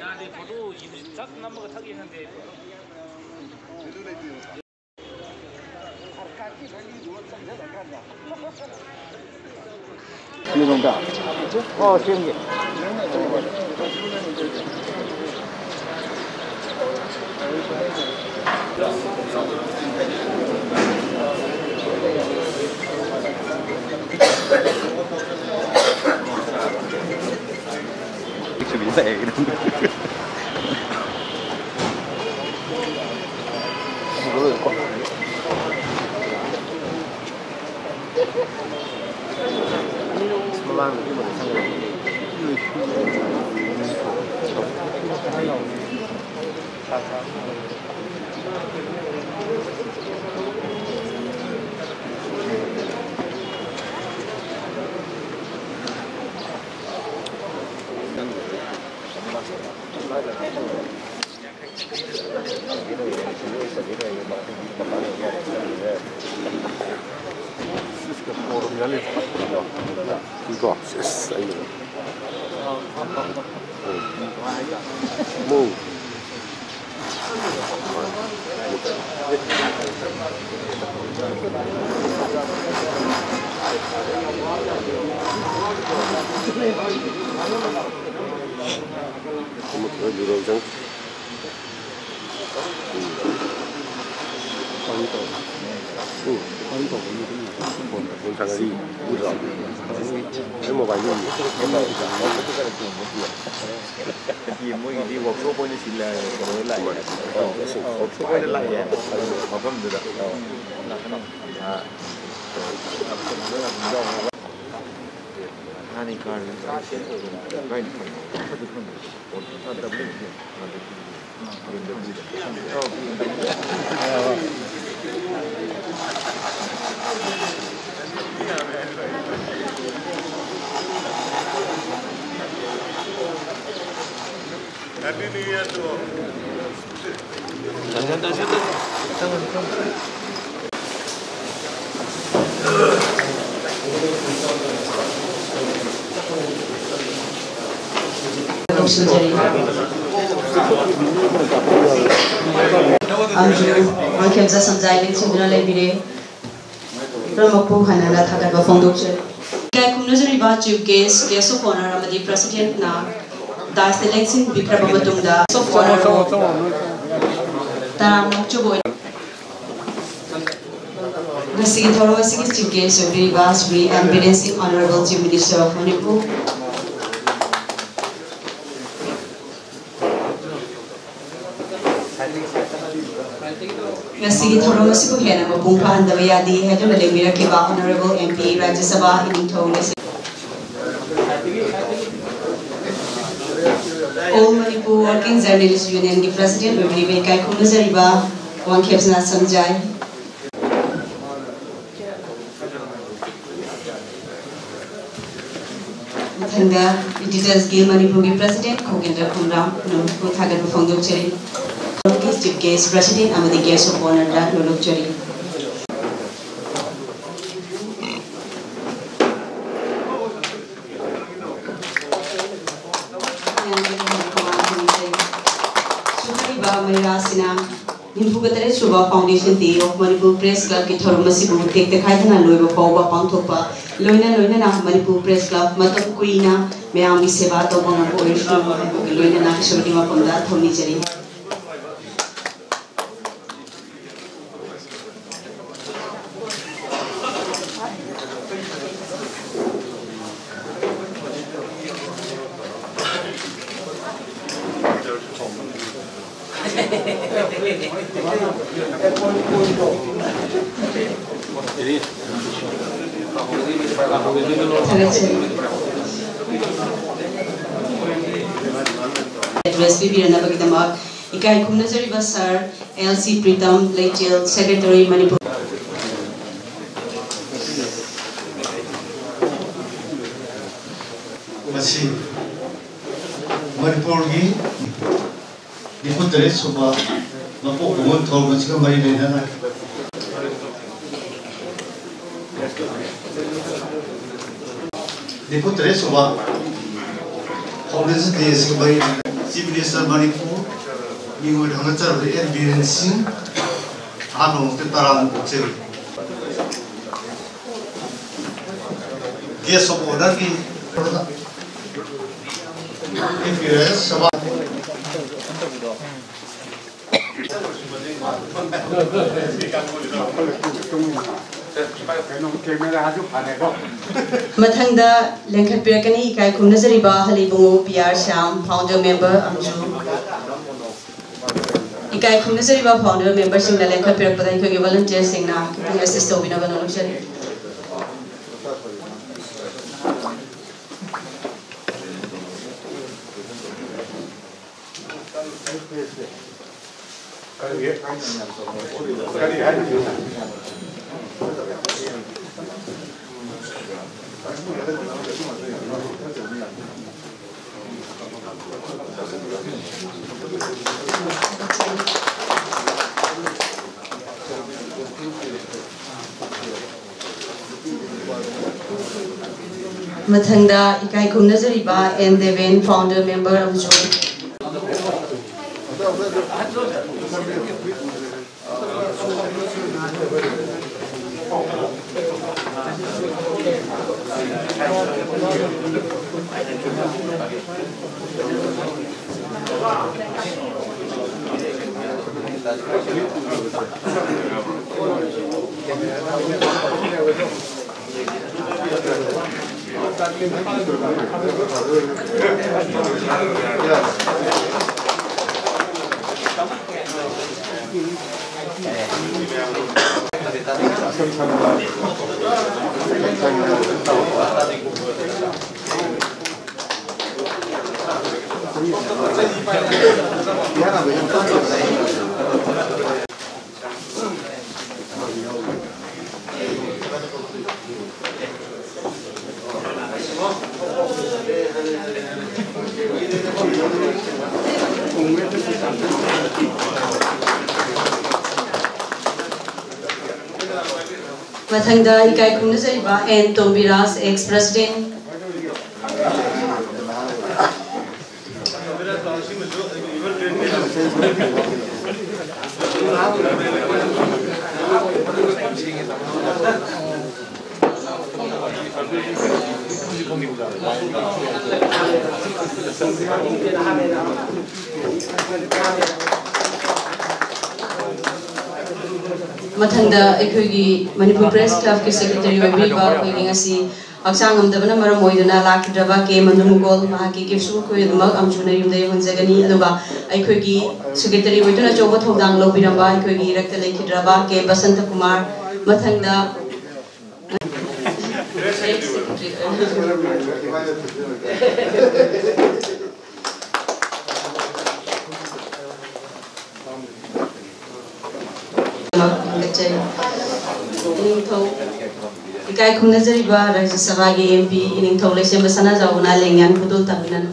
내 포도 작 남아가 타기 했는데 이건가? 쉬운 게. 좀 인사해 이런 거. 이거 됐어 이거. 뭐. 유로장. 장이 우리가 뭐 많이 gì mới đi một số bao nhiêu chỉ là cái lại một số cái lại á mà không được 하니 가는 가인 Happy New Year to all. Angkemza samjailing chimna lebire Ramapu hanana thakaba fongdokche kai kumnojari ba chief guest guest of honor amadi president na da selection bikraba matungda of honor taramok chubo Nasi thoro asigi chief guest of Rivas Free Ambulance Honorable Chief Minister of Manipur Nasi thoro asiku hena mapung pahandaba yadi hedu lebira ke ba Honorable MP Rajya Sabha Iningthong All Manipur Working Journalists Union ki President Bibri Kai Kumnajariba Wangkhepsna Samjai Thanga Editors Guild Manipur ki President Khogendra Khumram no thagat phongdok cheri Chief Guest President amadi guest of honor da nolok cheri Nimpugatare Shubha Foundation Day of Manipur Press Club ki thorum asibu tekte khaithana loiba pawba pangthokpa loina na Manipur Press Club matam kuina mayam gi seva tawbang ko oishnu loina na shobdi ma pamda thoni cheri Address Bibirana Bagdamak, Ikai Kumnajari Basar, LC Pritam, Late Secretary Manipur. Masih Manipur ni Diputare Subha Napo Umon Thol Masih Mari Lena Diputare Subha Congress Day Mari Chief Minister Manipur, Mingoi Hangacha, and Biren Singh, Hanong, the Taran Boxer. Guest of honor, if you have some. Mathangda Lenkat Pirakani, Kai Kumnazariba, Halibungo, PR Sham, founder member, Amju. Ikai Kumnazariba, founder member, Sing the Lenkat Pirakani, volunteer Sing now, keeping assist of Vinavano. Mathangda Ikai Kumnazariba and Deven, founder member of Joy. Mathangda Ikai Kumnazariba and Tombiras, ex-president. Mathangda Ekugi Manipur Press Club ki secretary Webiba Wiging Asi Aksangam Davana Maramoiduna Lakidraba K Mandumugol Mahaki Kipsu Kuidmak Amjuna Yumde Hunzagani Aduba Ekugi secretary Wituna Joba Togdang Lobiramba Ekugi Recta Lakidraba K Basanta Kumar Mathangda Ikai Kumnazariba, Rajya Sabha MP, Ining Tole Sembasana Zauna Lengan Putu Taminan.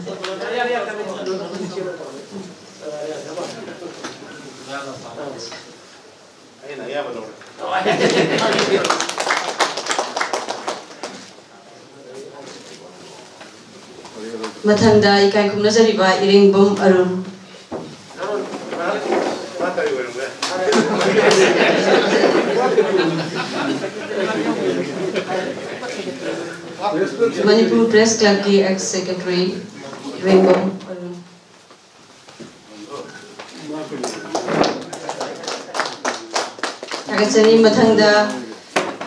Mathangda Ikai Kumnazariba, Iring Bum Arun. Manipur Press Club की ex secretary Rainbow Agachani Mathangda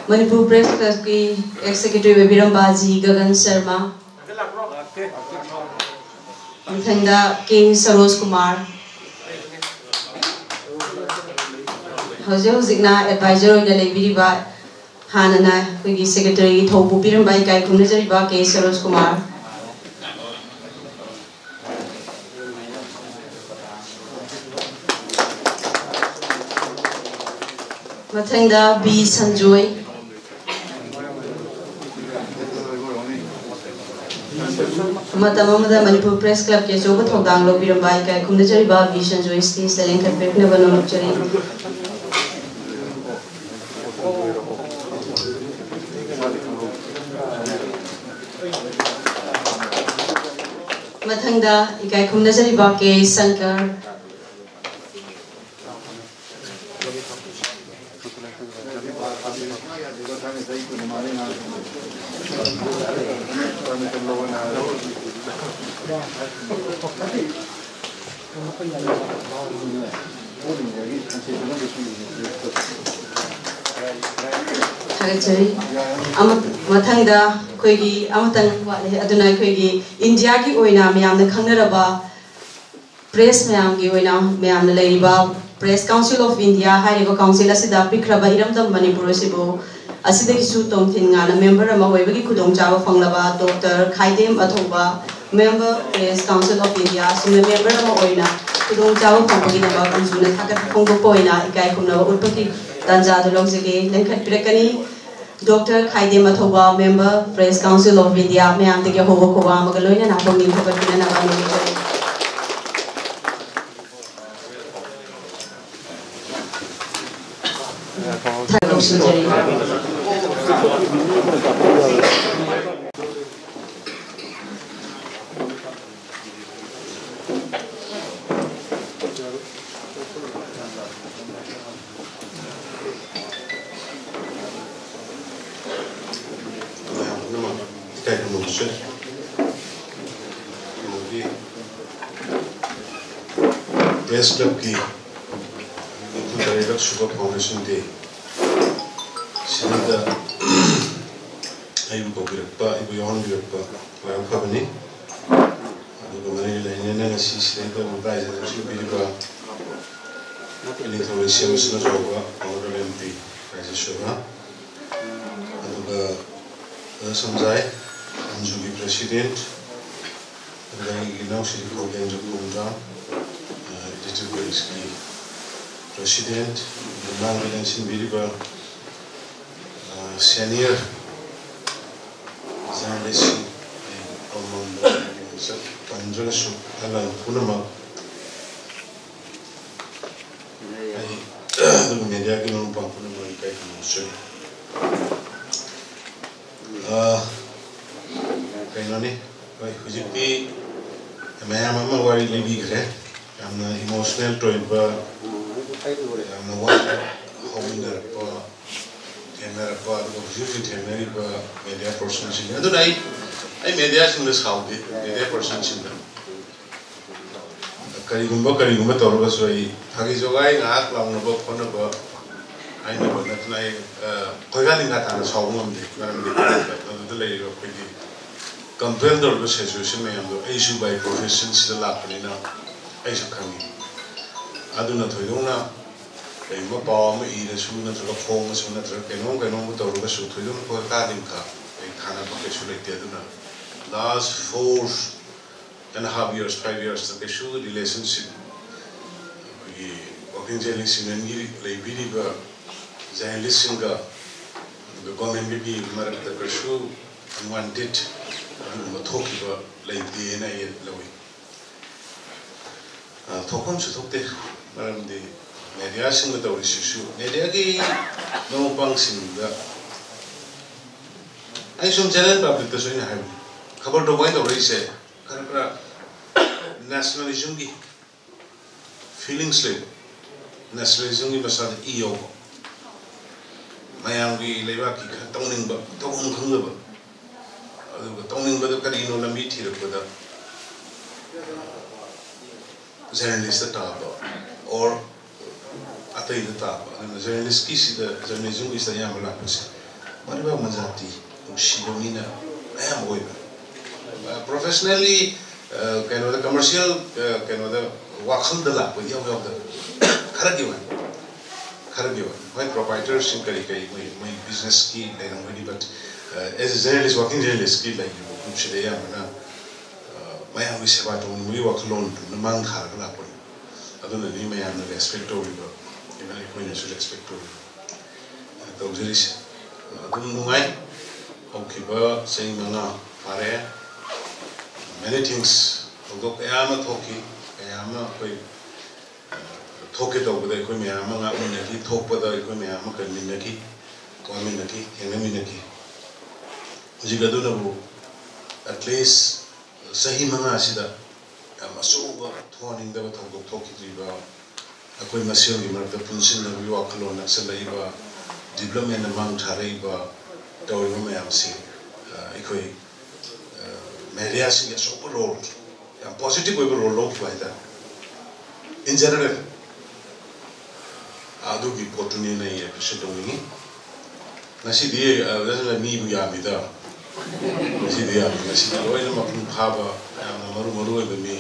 Manipur Press Club की ex secretary Webiram Baji Gagan Sharma Mathangda King Saroz Kumar Hozigna advisor of the Lebiriba Hanana, Wigi Secretary, Tobu Piran by Kai Kumnazariba, K. Saroz Kumar. Mathangda B. Sanjoy. Matamamada Manipur Press Club, Yasoba Togdang, Lobiran by Kai Kumnazariba, B. Sanjoy, Steve, the link at Peknavan. मथंगदा इकाई खुमनजरिबा के शंकर मथंगदा कोई अमतंग वाले अदुना कोई India की ओइना मयामना खंगनरबा press मयाम की ओइना मयामना लेरिबा प्रेस काउंसिल ऑफ इंडिया हाइरिबा काउंसिल असिदा पिखरबा इरमदम मणिपुर सिबो असिदगिसु तोंथिनगाना मेंबर अमा ओइबगी खुदोंचाबा फंगलबा doctor Khaidem Athoba member press council of India सुने मेंबर अमा ओइना खुदोंचाबा फंगबगी नबा कंसुना थाकत फंगबो पोइना इकाई खुमनबा उटपकी तंजादु लोगजगे लेखत पिरकनी doctor Khaidem Athoba member press council of India मयाम तके होबो खोबा मगलोइना नाफंग निखबत पिना नबा नोजरे प्रेस क्लब की शुभ फाउंडेशन डे सिदा आइबु कोबिरप्पा आइबु योहनबिरप्पा वायम फबनी अदुगा मने लेनेना ngasi सिदा मुबाइज सुबिरिबा इलेक्ट्रोनिक सर्विस न जोबा ऑनर एमपी प्राइज शुभा अदुगा समझाए अंजुगी प्रेसिडेंट अदुगा इनाउ श्री कोगेन जुकुंदा digital President, Mangalan Sinbiriba, senior journalist, Panjalasu, Alan Punama, the media given Pampuna, Kainoni, by Hujipi, a man, very lady, I'm emotional to it. I'm the one holding the camera part of viewing camera media person. I don't know. I media in this house. Media person. Karigumba told us why. Hagizogai na lang na ba kono ba. I know that na koigaling na tan sa hongam di. Karam di. Nado lay ko pwede. Complain told us situation may ando issue by professions the lap ni na issue kami. Aduna thoidona kayma paw ma ira su na tra phong su na tra kenom to ro su thoidona ko ka dim ka ai khana pa ke su le te aduna last 4.5 years 5 years the issue relationship ki working journalist in ni le biri ba journalist ga the government bi mar the issue unwanted ma thoki ba le de na ye lawi thokom su thokte maramdi media sing da ori shishu media ki no pang sing da ai sum channel public to soina hai khabar to bai da ori se kara nationalism ki feelings le nationalism ki masad io mayam ki leiba ki tongning ba tong khang ba adu tongning ba da kari no lambi thirap da journalist top or atai the top and the journalist ki si the journalism is the yam la pose mariba mazati shibomina am boy professionally kind of the commercial kind of the wakhal the la ko yaw the kharagi my proprietors in kari my business ki like nobody but as a journalist working journalist ki like you should yam na my am is about to we work alone to mang khar la ko aduna ni may am respect to you even if we should expect to to jeris adun nungai okay ba saying mana pare many things although ayama thoki ayama koi thoke to bude koi me ama nga mun ki thok pada koi me ama kan min ki ko min ki heng min ki jigaduna bu at least sahi manga sida ꯑꯆꯧꯕ ꯊꯣꯛꯍꯟꯅꯤꯡꯗꯕ ꯊꯧꯗꯣꯛ ꯊꯣꯛꯈꯤꯗ꯭ꯔꯤꯕ ꯑꯩꯈꯣꯏ ꯃꯁꯦꯜꯒꯤ ꯃꯔꯛꯇ ꯄꯨꯟꯁꯤꯟꯅꯕꯒꯤ ꯋꯥꯈꯜꯂꯣꯟ ꯅꯛꯁꯤꯜꯂꯛꯏꯕ ꯗꯤꯕ꯭ꯂꯞꯃꯦꯟꯅ ꯃꯥꯡ ꯊꯥꯔꯛꯏꯕ ꯇꯧꯔꯤꯕ ꯃꯌꯥꯝꯁꯤ ꯑꯩꯈꯣꯏ ꯃꯦꯗꯤꯌꯥꯁꯤꯡꯒꯤ ꯑꯆꯧꯕ ꯔꯣꯜ ꯌꯥꯝ ꯄꯣꯖꯤꯇꯤꯕ ꯑꯣꯏꯕ ꯔꯣꯜ ꯂꯧꯈꯤꯕ ꯍꯥꯏꯇꯥꯔꯦ ꯏꯟ ꯖꯦꯅꯔꯦꯜ ꯑꯗꯨꯒꯤ ꯄꯣꯠꯇꯨꯅꯦꯅ ꯑꯩ ꯑꯦꯄ꯭ꯔꯤꯁꯤꯌꯦꯠ ꯇꯧꯅꯤꯡꯉꯤ ꯉꯁꯤꯗꯤ ꯃꯤꯕꯨ ꯌꯥꯝꯃꯤꯗ ꯉꯁꯤꯗꯤ ꯂꯣꯏꯅ ꯃꯄꯨꯡ ꯐꯥꯕ ꯌꯥꯝꯅ ꯃꯔꯨ ꯑꯣꯏꯕ ꯃꯤ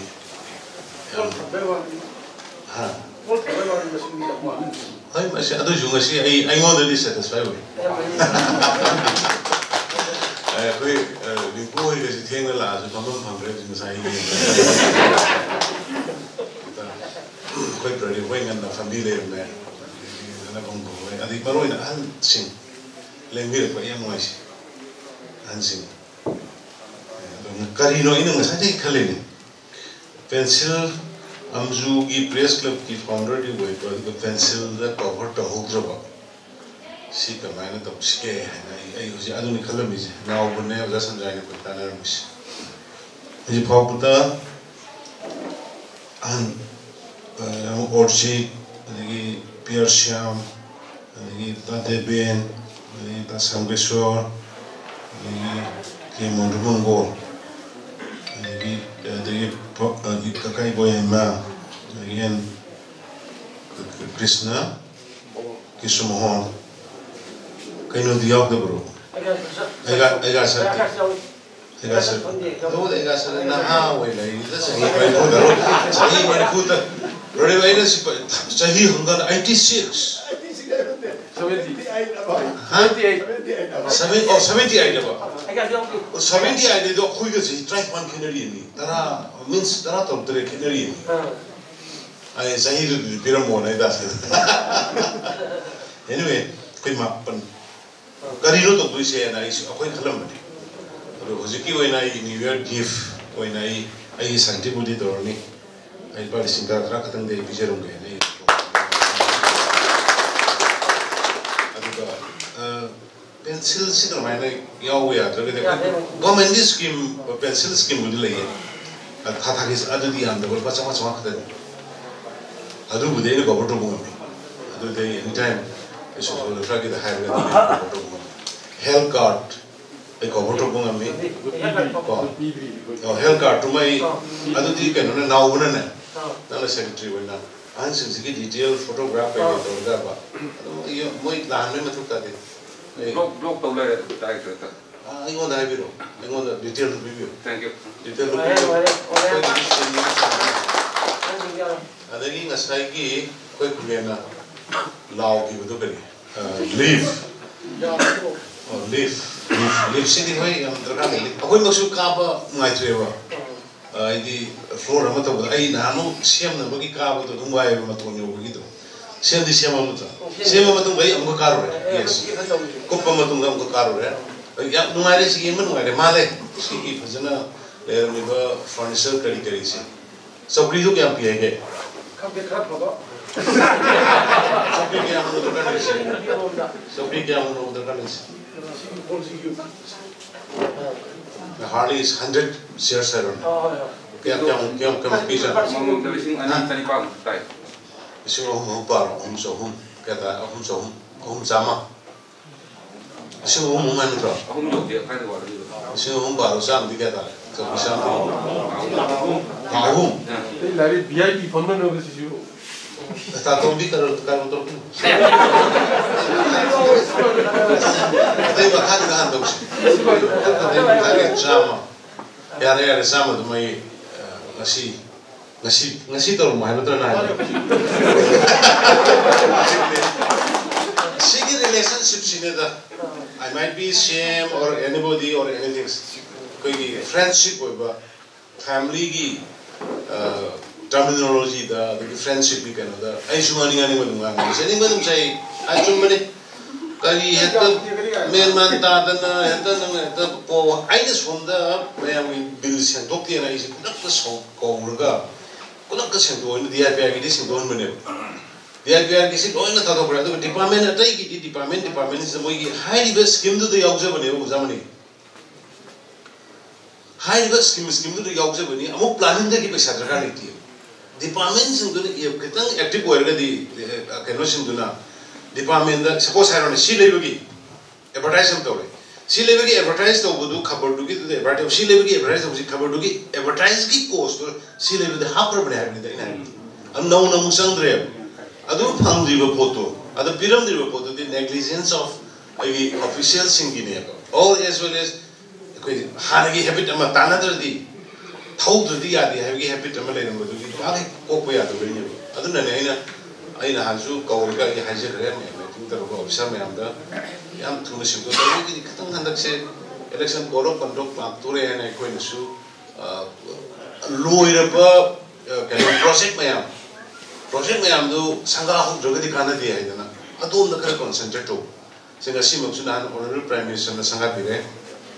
ꯍꯣꯏ ꯃꯁꯤ ꯑꯗꯨꯁꯨ ꯉꯁꯤ ꯑꯩꯉꯣꯟꯗꯗꯤ ꯁꯦꯇꯤꯁꯐꯥꯏ ꯑꯣꯏ ꯑꯩꯈꯣꯏ ꯔꯤꯡꯀꯨ ꯍꯣꯏꯒꯁꯤ ꯊꯦꯡꯅ ꯂꯥꯛꯑꯁꯨ ꯐꯝꯐꯝ ꯐꯪꯈ꯭ꯔꯦ ꯉꯁꯥꯏ ꯑꯩꯈꯣꯏ ꯄ꯭ꯔꯗꯤꯞ ꯍꯣꯏ ꯉꯟꯅ ꯐꯝꯕꯤ ꯂꯩꯔꯝꯃꯦ ꯑꯗꯩ ꯃꯔꯨꯑꯣꯏꯅ ꯑꯍꯟꯁꯤꯡ ꯂꯦꯡꯕꯤꯔꯛꯄ ꯌꯥꯝ ꯅꯨꯡꯉꯥꯏꯁꯤ ꯑꯍꯟꯁꯤꯡ ꯀꯔꯤꯅꯣ ꯑꯩꯅ ꯉꯁꯥꯏꯗꯒꯤ ꯈꯜꯂꯤꯅꯤ ꯄꯦꯟꯁꯤꯜ ꯑꯝꯖꯨꯒꯤ ꯄ꯭ꯔꯦꯁ ꯀ꯭ꯂꯕꯀꯤ ꯐꯥꯎꯟꯗꯔꯗꯤ ꯑꯣꯏꯕ ꯑꯗꯨꯒ ꯄꯦꯟꯁꯤꯜꯗ ꯀꯣꯚꯔ ꯇꯧꯍꯧꯗ꯭ꯔꯕ ꯁꯤ ꯀꯃꯥꯏꯅ ꯇꯧꯁꯤꯒꯦ ꯍꯥꯏꯅ ꯑꯩ ꯍꯧꯖꯤꯛ ꯑꯗꯨꯅꯤ ꯈꯜꯂꯝꯃꯤꯁꯦ ꯅꯥꯎꯕꯅꯦ ꯑꯣꯖꯥ ꯁꯟꯖꯥꯏꯅ ꯑꯩꯈꯣꯏ ꯇꯥꯟꯅꯔꯝꯃꯤꯁꯦ ꯍꯧꯖꯤꯛ ꯐꯥꯎꯕꯗ ꯑꯍꯟ ꯑꯣꯔꯆꯤꯠ ꯑꯗꯒꯤ ꯄꯤꯌꯔ ꯁ꯭ꯌꯥꯝ ꯑꯗꯒꯤ ꯇꯥꯗꯦꯕꯦꯟ ꯑꯗꯒꯤ ꯇꯥꯁꯝꯒꯦꯁꯣꯔ ꯑꯗꯒꯤ ꯀꯦ ꯃꯣꯟꯗꯨꯃꯪꯒꯣꯜ ꯑꯗꯒꯤ ꯀꯀꯥꯏ ꯕꯣꯌꯦꯃ ꯑꯗꯒꯤ ꯀ꯭ꯔꯤꯁꯅ ꯀꯤꯁꯨꯃꯣꯍꯟ ꯀꯩꯅꯣꯗꯤ ꯌꯥꯎꯗꯕ꯭ꯔꯣ ꯑꯩꯒ ꯁꯔ ꯅꯍꯥ ꯑꯣꯏꯅ ꯆꯍꯤ 40 ꯔꯣꯔꯦꯕ ꯑꯩꯅ ꯆꯍꯤ ꯍꯪꯒꯅ 86 78 ꯗꯣ ꯑꯩꯈꯣꯏꯒꯁꯤ 31 ꯈꯦꯠꯅꯔꯤꯅꯤ 10 ꯃꯤꯟꯁ 13 ꯈꯦꯠꯅꯔꯤꯅꯤ ꯑꯩ ꯆꯍꯤꯗꯨꯗꯤ ꯄꯤꯔꯝꯃꯣꯅ ꯑꯩ ꯇꯥꯁꯤꯗ anyway ꯑꯩꯈꯣꯏ ꯃꯥꯄꯟ ꯀꯔꯤꯅꯣ ꯇꯧꯗꯣꯏꯁꯦꯅ ꯑꯩꯈꯣꯏ ꯈꯜꯂꯝꯕꯅꯤ ꯑꯗꯣ ꯍꯧꯖꯤꯛꯀꯤ ꯑꯣꯏꯅ ꯑꯩ ꯅ꯭ꯌꯨ ꯏꯌꯔ ꯒꯤꯐ ꯑꯣꯏꯅ ꯑꯩꯒꯤ ꯁꯥꯟꯇꯤꯕꯨꯗꯤ ꯇꯧꯔꯅꯤ ꯑꯩ ꯂꯨꯄꯥ 10,000 ꯈꯛꯇꯪꯗꯤ ꯑꯩ ꯄꯤꯖꯔꯝꯒꯦꯅ ꯑꯗꯨꯒ ꯄꯦꯟꯁꯤꯜꯁꯤ ꯀꯃꯥꯏꯅ ꯌꯥꯎꯕ ꯌꯥꯗ꯭ꯔꯒꯗꯤ ꯒꯣꯔꯃꯦꯟꯒꯤ ꯁ꯭ꯀꯤꯝ ꯄꯦꯟꯁꯤꯜ ꯁ꯭ꯀꯤꯝꯕꯨꯗꯤ ꯂꯩꯌꯦ ꯊꯥꯒꯤ ꯑꯗꯨꯗꯤ ꯌꯥꯝꯗꯕ ꯂꯨꯄꯥ 500 ꯈꯛꯇꯅꯤ ꯑꯗꯨꯕꯨꯗꯤ ꯑꯩꯅ ꯀꯣꯚꯔ ꯇꯧꯕ ꯉꯝꯃꯤ ꯑꯗꯨꯗꯤ ꯑꯩ ꯑꯦꯅꯤ ꯇꯥꯏꯝ ꯑꯩ ꯁꯣꯁꯤꯌꯦꯜ ꯋꯦꯜꯐꯤꯌꯔꯒꯤꯗ ꯍꯥꯏꯔꯒꯗꯤ ꯀꯣꯚꯔ ꯇꯧꯕ ꯉꯝꯃꯤ ꯍꯦꯜꯊ ꯀꯥꯔꯗ ꯑꯩ ꯀꯣꯚꯔ ꯇꯧꯕ ꯉꯝꯃꯤ ꯍꯦꯜꯊ ꯀꯥꯔꯗꯇꯨꯃ ꯑꯩ ꯑꯗꯨꯗꯤ ꯀꯩꯅꯣꯅ ꯅꯥꯎꯕꯅꯅꯦ ꯅꯪꯅ ꯁꯦꯀ꯭ꯔꯦꯇꯔꯤ ꯑꯣꯏꯅ ꯑꯍꯟꯁꯤꯡꯁꯤꯒꯤ ꯗꯤꯇꯦꯜ ꯐꯣꯇꯣꯒ꯭ꯔꯥꯐ ꯀꯩꯀꯩ ꯇꯧꯔꯒ ꯑꯗꯨꯝ ꯃꯣꯏ ꯂꯥꯟꯕꯒꯤ ꯃꯊꯧ ꯇꯥꯗꯦ ब्लॉक तब ले डायरेक्टर ꯑꯩꯉꯣꯟꯗ ꯍꯥꯏꯕꯤꯔꯣ ꯑꯩꯉꯣꯟꯗ ꯗꯤꯇꯦꯜꯗꯨ ꯄꯤꯕꯤꯌꯨ थैंक यू ꯗꯤꯇꯦꯜꯗꯨ ꯑꯗꯒꯤ ꯉꯁꯥꯏꯒꯤ ꯑꯩꯈꯣꯏ ꯈꯨꯂꯦꯟꯅ ꯂꯥꯎꯈꯤꯕꯗꯨ ꯀꯔꯤ ꯂꯤꯐꯁꯤꯗꯤ ꯍꯣꯏ ꯌꯥꯝ ꯗꯔꯀꯥꯔ ꯂꯩ ꯑꯩꯈꯣꯏꯃꯛꯁꯨ ꯀꯥꯕ ꯅꯨꯡꯉꯥꯏꯇ꯭ꯔꯦꯕ ꯍꯥꯏꯗꯤ ꯐ꯭ꯂꯣꯔ ꯑꯃ ꯇꯧꯕꯗ ꯑꯩ ꯅꯍꯥꯟꯃꯨꯛ ꯁꯦꯝꯅꯕꯒꯤ ꯀꯥꯕꯗꯣ ꯑꯗꯨꯝ ꯋꯥꯏꯑꯦꯕ ꯃꯇꯣꯟ ꯌꯧꯕꯒꯤꯗꯣ ꯁꯦꯝꯗꯤ ꯁꯦꯝꯃꯕꯗ ꯁꯦꯝꯃ ꯃꯇꯨꯡꯗ ꯑꯩ ꯑꯃꯨꯛꯀ ꯀꯥꯔꯨꯔꯦ ꯌꯦꯁ ꯀꯨꯞꯄ ꯃꯇꯨꯡꯗ ꯑꯃꯨꯛꯀ ꯀꯥꯔꯨꯔꯦ ꯌꯥꯝ ꯅꯨꯡꯉꯥꯏꯔꯦ ꯁꯤ ꯌꯦꯡꯕ ꯅꯨꯡꯉꯥꯏꯔꯦ ꯃꯥꯜꯂꯦ ꯁꯤꯒꯤ ꯐꯖꯅ ꯂꯩꯔꯝꯃꯤꯕ ꯐꯔꯅꯤꯆꯔ ꯀꯔꯤꯁꯦ ꯆꯧꯀ꯭ꯔꯤꯗꯨ ꯀꯌꯥꯝ ꯄꯤ ꯍꯥꯏꯒꯦ ꯆꯧꯀ꯭ꯔꯤ ꯀꯌꯥꯃꯨꯛ ꯗꯔꯀꯥꯔ ꯂꯩꯁꯦ ꯆꯧꯀ꯭ꯔꯤ ꯀꯌꯥꯃꯨꯛ ꯗꯔꯀꯥꯔ ꯂꯩꯁꯦ hardly is 100 shares haron kya pisa mamam lising ani tani pang tai lising hum par hum so hum kata hum sama lising hum man tro hum yo dia kai wa ri lising hum par sam di kata so bisa hum ei lari vip bondon ho gesi ju ta tom bi karo to dei ba kan ga ando dei sama yare sama to mai ngasi to mai no na sigi relationship sineda I might be same or anybody or anything koi friendship oiba family gi terminology the friendship we can the I sumani ngani madunga seni madum sai I chumani kali heta merman ta dana heta nang po I just from the where we bill sen dokti na is kunak so ko urga kunak sen do in dia pya gi sin don mane dia pya gi sin oina ta to bra department atai gi department is moi gi high level scheme do the yauja bane o zamani high scheme तो यावजबनी अमुक planning की पैसा दरकार लेती है department खतंग active होरगदी कनोसिंगदुना डिपार्टमेंट सपोज हाइरोने सी लेबगी एडवर्टाइज तौरे सी लेबगी एडवर्टाइज तौबदु खबरदुगी एडवर्टाइज सी लेबगी एडवर्टाइज तौबसी खबरदुगी एडवर्टाइज की कॉस्ट सी लेबदी हाप्रबने हाइबनि दैना अब नौ नमु संग्रे अदु फंगदिबो फोटो अदु पिरमदिबो फोटो दि नेग्लिजेंस ऑफ अगी ऑफिशियल सिंगिने ऑल एज वेल एज कोई हानगी हैबिट अमा तानादरदी थौद्रदी यादि हैबगी हैबिट अमा लेरमबदुगी बागे कोपो यादबनि अदुनने अइना हाजु कौरगा कि हाइजरे मीटिंग तरबो ऑफिसर मैमदा याम थुनो सिंगो तबगी खतंग हंदकसे इलेक्शन कोरो कंडक्ट पाक्तोरे ने कोइनसु लोइरबा कनो प्रोजेक्ट मैम दो संगा होद्रगदी कानदी हाइदना अदोम खर कॉन्सेंट्रेट हो सिंगा सिमक्सु नान ऑनरेबल प्राइम मिनिस्टर न संगा बिरे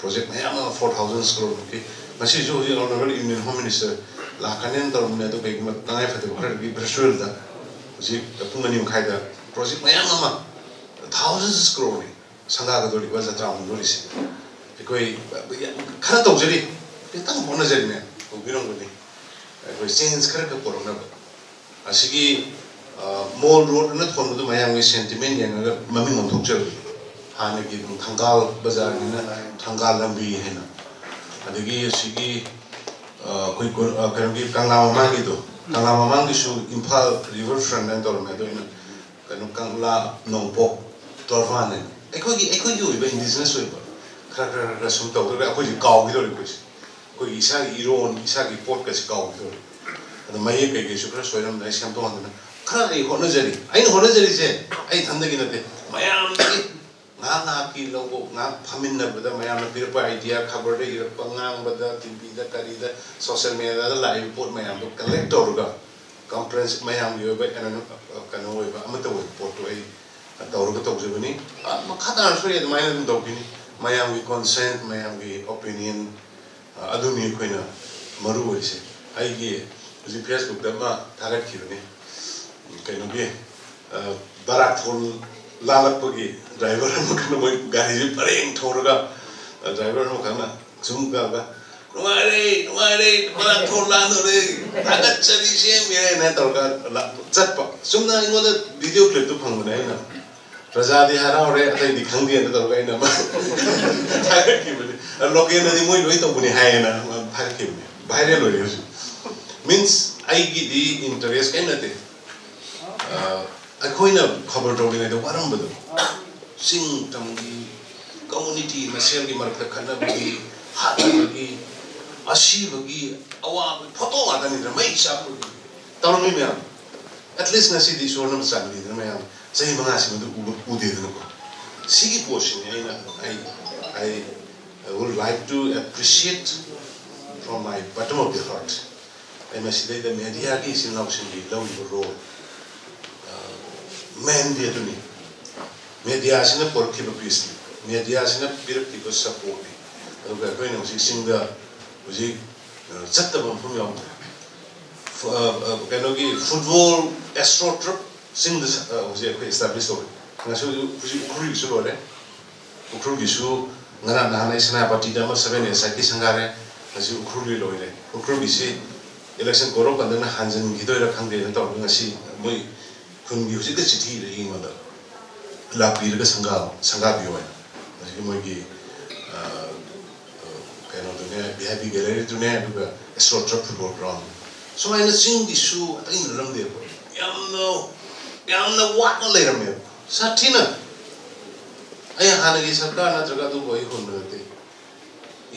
प्रोजेक्ट मैम 4000 करोड़ की मसी जो ऑनरेबल इंडियन होम मिनिस्टर लाखनेन तरमने तो बेग मत नाय फते खर बि ब्रशुल दा जी पुंगनी मखाइदा प्रोजेक्ट मैम अमा thousands करोड़ संगा गदोली बजा त्राम दोली से कोई खर तौजरी कितन होनजरी ने बिरंगनी कोई चेंज खर का पोरना असिगी मॉल रोड न थोनबदु मयाम सेंटिमेंट यांगा ममिंग ओंथोकचर हानगी थंगाल बाजार निना थंगाल लंबी हैना अदगी असिगी कोई करंगी कांगला मांगी दो कांगला मांगी सु इंफाल रिवर फ्रंट एंड तोर में दो कनु कांगला नोंपो तोरवाने एकोगी ओइबे इंडिजिनस ओइबो खरा सुम तौदो अखोजी कावगी दो कोई इसागी इरोन इसागी पोट का कावगी दो अद मये के सुखर सोयरम दाइ सेम तो हंदना खरा ए होनजरी से आई थंदगी नते मयाम ना की लोगो ना फमिन बदा मयाम पिरप आइडिया खबर दे पंगांग बदा टीवी दा करी दा सोशल मीडिया दा लाइव पोट मयाम तो कलेक्ट तौरगा कॉन्फ्रेंस मयाम योबे कनो ओइबा अमत ओइ पोट तो आई तौरगा तौजबनी मखादा सोय माइना दम तौकिनी मयाम की कंसेंट मयाम की ओपिनियन अदुमी कोइना मरु ओइसे आइगे जी फेसबुक दमा थागत खिबने कइनो बे बाराथोल लालपगी ड्राइवर मखन मोय गाड़ी जे परेंग थोरगा ड्राइवर मखना जुमगा नुआरे बाराथोल लानो रे थागत चरी से मेरे ने तोरगा चटपा सुमना इनोद वीडियो क्लिप तो फंगने हैना प्रजादि हरावरे अतै दिखंगे न तोरगा इना थागत खिबने लोगे नदी मोय लोइ तो बुने हायना थागत खिबने भाइरल होय means I get the interest kind of thing. I coin up cover drawing at the Warambado. Sing Tangi, community, Marcel Mark the Kanabi, Hatagi, Ashibagi, Awa, Potoa than in the May shop. Tell me, ma'am. At least I see this ornament family, the man, say Manasi who didn't go. See portion, I would like to appreciate from my bottom of the heart. I must say the media is in the low role. Men did to me. Media is in a porky piece. Media is in a periodical support. We are going to sing the music, Satabam from your football astro trip, sing this established story. And I show you Ukrugishu, Ukrugishu, Nana Snapati Dama 7 years, Saki Sangare, as you Ukruli Loide, Ukrugisi. Election koro kandana hanjin gidoira khangde na taw ngasi moi khungi husi de chithi re ingada la pir ga sanga bi hoy ngasi moi gi kano to ne bhabi gallery to ne duga short trip football ground so I sing the show atin ram de yamno what no later me satina ay hanagi sarkar na jaga du boi khun te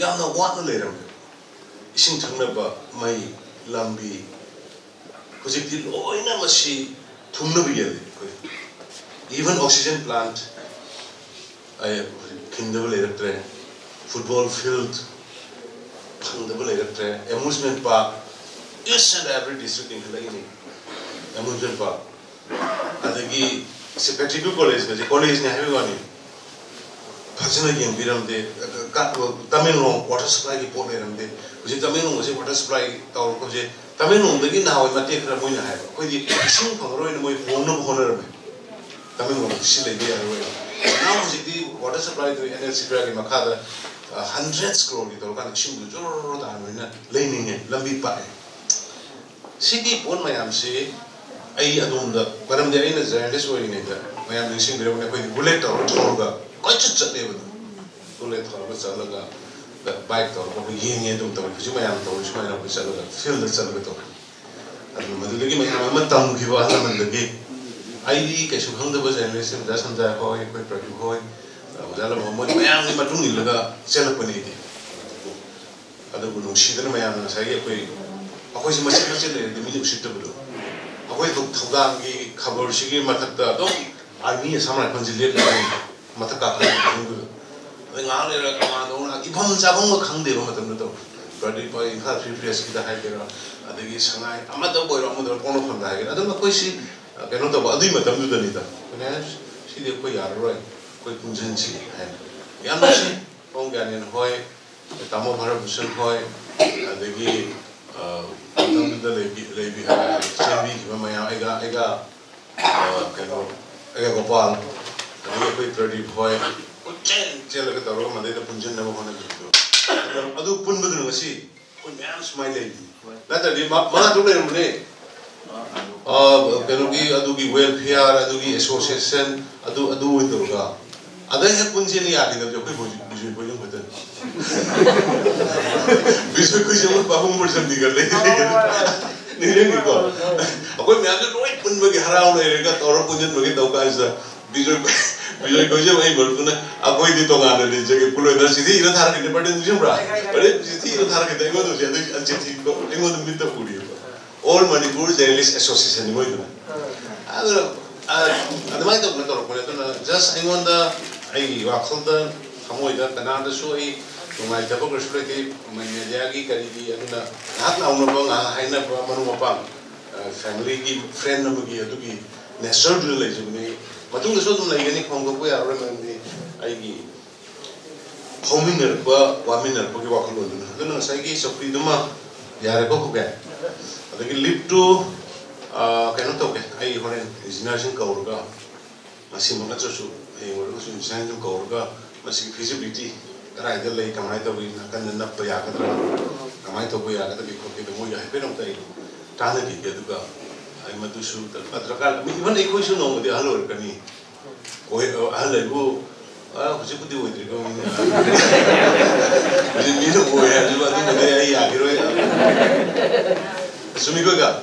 yamno what no later me ising thangna ba mai lambi projecti loina masi thumna bi yale even oxygen plant I kindable electric football field kindable electric amusement park each and every district in Kalani amusement park adagi secretary college ne have gone Fajna yang biram de Tamilong water supply ki port ne ramde उसे तमिलनाडु में water supply ताऊ को जे तमिलनाडु में कि ना हो मत एक रमोई ना है कोई ये सिंग फंगरों ने मोई फोन होनर में तमिलनाडु में किसी ले गया है ना मुझे दी वाटर सप्लाई तो एनएलसी ड्राइव में खादा hundreds crore ki tawkan shing du jor da noina leininge lambi pa sigi pon mayam se ai adum da param de aina journalist oine da mayam ning bire ne koi bullet or chorga koi chat ne bu bullet thor ba chalaga da bike tor ko yenge dum tor ji mayam tor ji mayam ba chalaga field da chalaga tor adu madulagi mayam ma tam ki ba na man lagi ai di ke su khang da ba journalist da samja ko koi prati hoi wadala mo mayam ni matung ni laga chela pani di adu bu nung shidana mayam na sai koi akoi si masih masih le di mi usit tu akoi tu thogam ki khabar sigi matak da dong army samra konjiliet lai matak ka kan ngu ngal le la ka dong na ki pham cha bong khang de ba matam do brady boy kha three press ki da hai ke ra adagi sangai ama do boy ro mo do kono pham da hai adu ma koi si ke no to ba adu matam du da ni da ne si de koi yar ro koi punjan si hai yam si ong ga nen hoi tamo bharat bhushan hoi adagi tang da lebi ha sembi ki ma ya ega kano ega gopal ani koi pradi boy chen chela ka taro ma de da punjan na hona du adu pun bu nu si koi man smile lebi na ta li ma tu le mu ne kano ki adu ki welfare adu ki association adu to ga ada he punjan ni adi da koi bujui bojung betul bisui kuis yang bahum bersam digar lagi ni ni ko aku me ada roi pun bagi harau le rega toro punjan bagi tau ka isa bisui ko je mai bol tuna aku ini to ngana ni jage pulo ida sidi ira thar ke pade nujum ra pade sidi ira thar ke dengo to jadi anjeti ko dengo to minta puri all Manipur Journalist Association ni moi tu ada mai to ko ko just ingon da ai wakil da kamu ida tanah su ai rumah kita pun seperti media lagi kali di anu nak nak orang bang hai nak manu apa family ki friend nama ki itu ki natural dulu lagi jadi macam tu semua lagi ni kamu kau ya orang mandi ai ki hominer pa waminer pa ki wakil itu nak saya ki seperti itu mah ya reko kau kan ada ki lift tu kena tahu kan ai orang engineering kau orang masih mana tu ai orang tu engineering kau orang masih feasibility karai da lei kamai to bi kan na pa ya ka da kamai to bu ya ka da bi ko ke mo ya he pe no tai ta na di ke du ka ai ma tu su ta patrakal mi ban ai ko su no mo de halo ka ni ko halo bu ku ji bu di wo di ko mi ni no ko ya ju ba du de ai ya ke ro ya sumi ko ga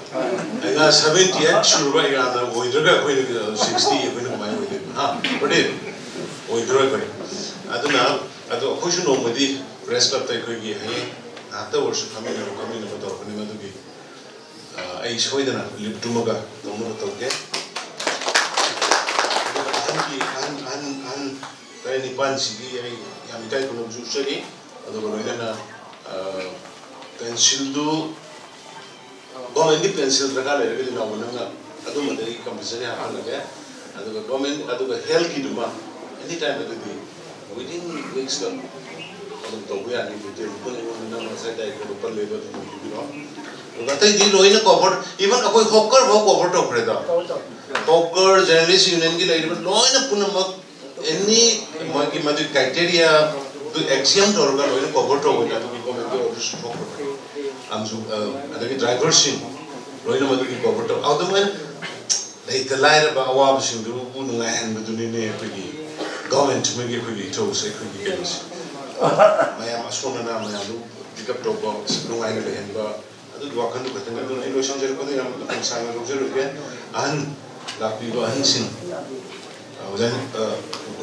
ai ga 78 shuru ba ga na wo de ga ko ni 60 ko ni mai wo de ha but it wo de ro ko aduna ado khushu no modi press club tai koi gi hai ata worship kami na to pani ma du gi ai shoidana lip tumaga to mo to ke an tai ni pan si gi ai ya mi tai ko no ju shari ado ko na pencil du government ni pencil raga le ge na mo na ado ma dei compulsory ha la ge ado government ado health ki du ma anytime ado di within weeks ka adum to buya ni detail ko ni na ma sai dai ko par le do ni no gatai di loina cover even akoi hawker ho cover to preda hawker journalist union ki lai loina punam any ma ki madu criteria to axiom to ga loina cover to ga to ko me to hawker amsu ada ki driver sin loina madu ki cover to adum dai kalai ba awam sin du bu ngai han bu ni ne pe government में भी कोई तो उसे कोई case मैं यहाँ मशहूर ना मैं यहाँ लोग दिक्कत तो बहुत लोग आएंगे लेकिन बा अदु दुआ करने को तंग तो इनोवेशन जरूर करने हम इंसान लोग जरूर के अहन लापी बा अहन सिन उधर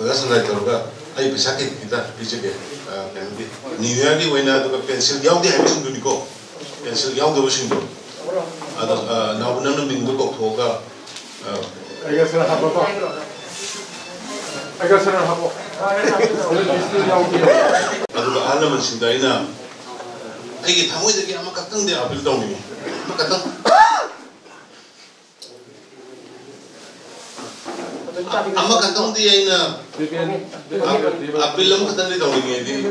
संदाय करोगा आई पैसा के कितना पीछे के कैंडी न्यूयॉर्क की वही ना तो पेंसिल याव दे है बिल्कुल दुनिको पेंसिल याव दे बिल्कुल दो अदु ना बुना ना बिंदु को होगा Agak senang apa? Aduh, alam masih dah ina. Aiki thamoi deki ama katang dia apil tau ni. Ama katang. Ama katang dia ina. Apil lam katang dia tau ni di.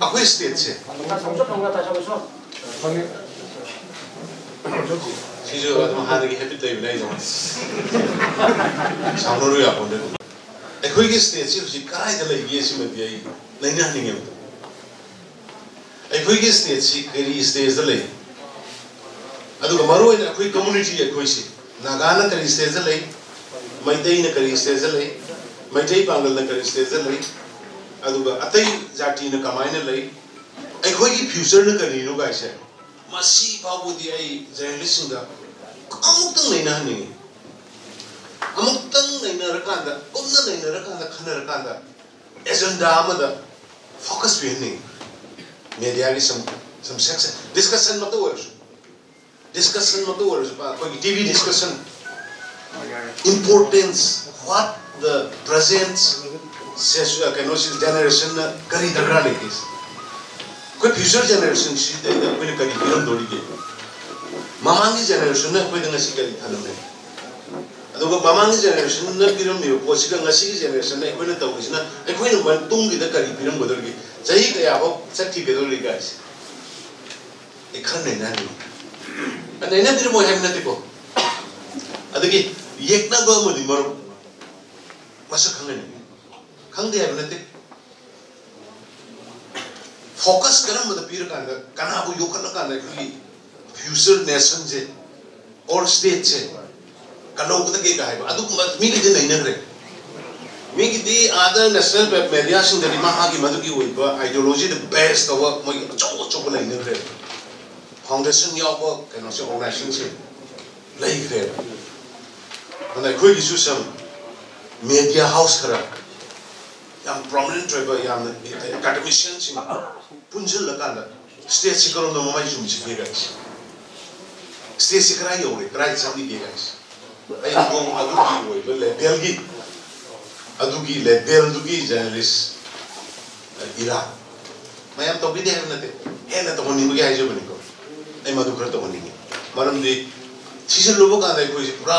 Aku state se. Siju atma hari ki happy time nahi jama. Saunuru ya pun deh. Aku ini stage sih karai dalam IGS media ini, nanya nih gitu. ꯑꯩꯈꯣꯏꯒꯤ ꯁ꯭ꯇꯦꯠꯁꯤ ꯀꯔꯤ ꯁ꯭ꯇꯦꯖꯗ ꯂꯩ ꯑꯗꯨꯒ ꯃꯔꯨꯑꯣꯏꯅ ꯑꯩꯈꯣꯏ community ꯑꯩꯈꯣꯏꯁꯤ ꯅꯥꯒꯥꯅ ꯀꯔꯤ ꯁ꯭ꯇꯦꯖꯗ ꯂꯩ ꯃꯩꯇꯩꯅ ꯀꯔꯤ ꯁ꯭ꯇꯦꯖꯗ ꯂꯩ ꯃꯩꯇꯩ ꯄꯥꯡꯒꯜꯅ ꯀꯔꯤ ꯁ꯭ꯇꯦꯖꯗ ꯂꯩ ꯑꯗꯨꯒ ꯑꯇꯩ ꯖꯥꯇꯤꯅ ꯀꯃꯥꯏꯅ ꯂꯩ ꯑꯩꯈꯣꯏꯒꯤ ꯐ꯭ꯌꯨꯆꯔꯅ ꯀꯔꯤꯅꯣ ꯒꯥꯏꯁꯦ ꯃꯁꯤ ꯐꯥꯎꯕꯗꯤ ꯑꯩ ꯖꯔꯅꯦꯂꯤꯁꯁꯤꯡꯗ ꯑꯃꯨꯛꯇꯪ ꯅꯩꯅꯍꯟꯅꯤꯡꯉꯤ ꯑꯃꯨꯛꯇꯪ ꯅꯩꯅꯔꯀꯥꯟꯗ ꯀꯨꯞꯅ ꯅꯩꯅꯔꯀꯥꯟꯗ ꯈꯟꯅꯔꯀꯥꯟꯗ एजेंडा अमदा फोकस भी मीडिया की सम सेक्शन डिस्कशन मत कोई TV discussion importance what the present generation करी दगड़ा लेके कोई फ्यूचर जनरेशन कोई करी फिरम दौड़ी के ममांगी जनरेशन ने कोई दंगा सी करी थानम ने अदुगा ममांगी जनरेशन ने फिरम ने पोसिका ngasi की जनरेशन ने कोई ने तौसिना कोई ने मन तुंग की द करी फिरम बदलगी सही कया हो सक्ति बेदोली गाइस इखन ने ना नहीं फिर मोह है नते को अदगी येकना गो मोदी मरो मस खंगे है नते फोकस करम मद पीर कांदा कना बु योकन कांदा की फ्यूचर नेशन जे और स्टेट जे कनो को के गाय अदु मी के नहीं नगरे मी की दी आदर नेशनल मीडिया सिंग दि मा की मदु की होइबा ideology the best the work मोय चो नहीं नगरे फाउंडेशन याबो कनो से ऑर्गेनाइजेशन से लेग्रे अने कोई की सुसम मीडिया हाउस खरा याम प्रोमिनेंट ट्रेबल याम एकेडमिशियन सिंग पुंजल लगांदा स्टेट सिकरो नो ममाई जुम से गाइस स्टेट सिकरा योरे क्राइ सामनी के गाइस आई गो अदु की होय बले लेबेल दुगी जर्नलिस्ट इरा मयम तो बिदे हनते हेना तो होनी मुगे आइजो बनिको आई मधु खर तो होनी मरम दि सीजन लोबो कांदा कोई पूरा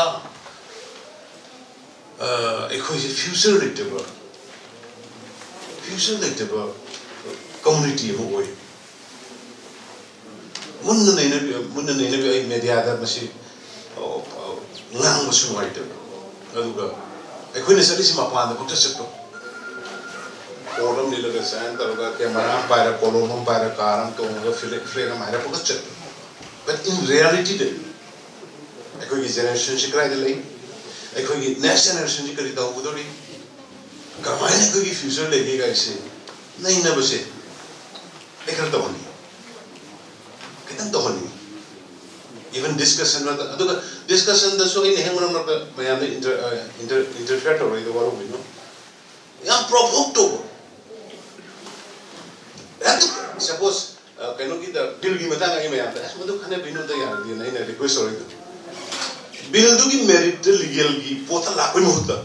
कोई फ्यूचर लेटेबल कम्युनिटी हो होय मुन्न नै आई मीडिया दा मसी ngang ba su ngai te aduga ai ne sali sima pan da ko tse to oram ni laga san ta ga camera pa ra kolom pa ra karam to ga file ga mara ko tse but in reality de ai ki generation shi krai de lai ai ki next generation ji kari ta udori ka mai ne ki future le ge ga ise nahi na base ai kar ta honi kitan to honi even discussion na aduga discussion da so in hengram na mayam interfere to ro waru bino ya provoke to suppose kano ki da bill gi mata ngai mayam da asma do khane bino da ya di nai na request ro bill do ki merit legal gi pota la koi mohta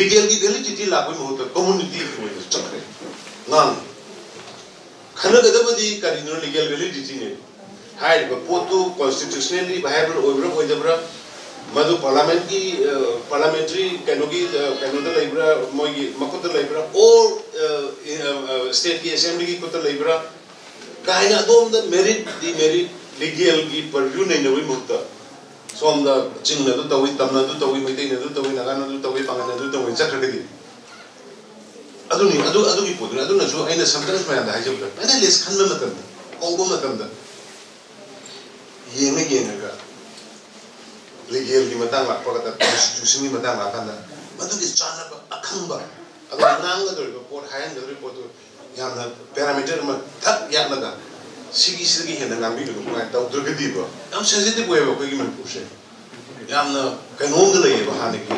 legal gi validity la koi mohta community ko chakre ngang khana ga da badi karino legal validity ne हाइड पोतु constitutionally viable ओइब्रा ओइदब्रा मधु parliamentary कैनोगी कैनोदा लाइब्रा मोगी मकुत लाइब्रा और स्टेट की असेंबली की कुत लाइब्रा काइना दोम द मेरिट लीगल की परव्यू नहीं नवी मुक्ता सोम द चिंग न तवी तमना तवी मैते न तवी नागा न तवी पांगा न तवी चक्रगदी अदु की पोदु अदु न जो आइना समटाइम्स मैं दा हाइजब मैंने लिस्ट खन में मतम कोंगो मतम दा yenga legal ki matang la pakata constitution ki matang la kanda madu ki chana ba akhangba adu nang ga do por hayan ga do por yamna parameter ma thak yamna da sigi hena ngambi do ma ta durgadi ba am sensitive way ba ko ki man pushe yamna kanom ga lay ba hane ki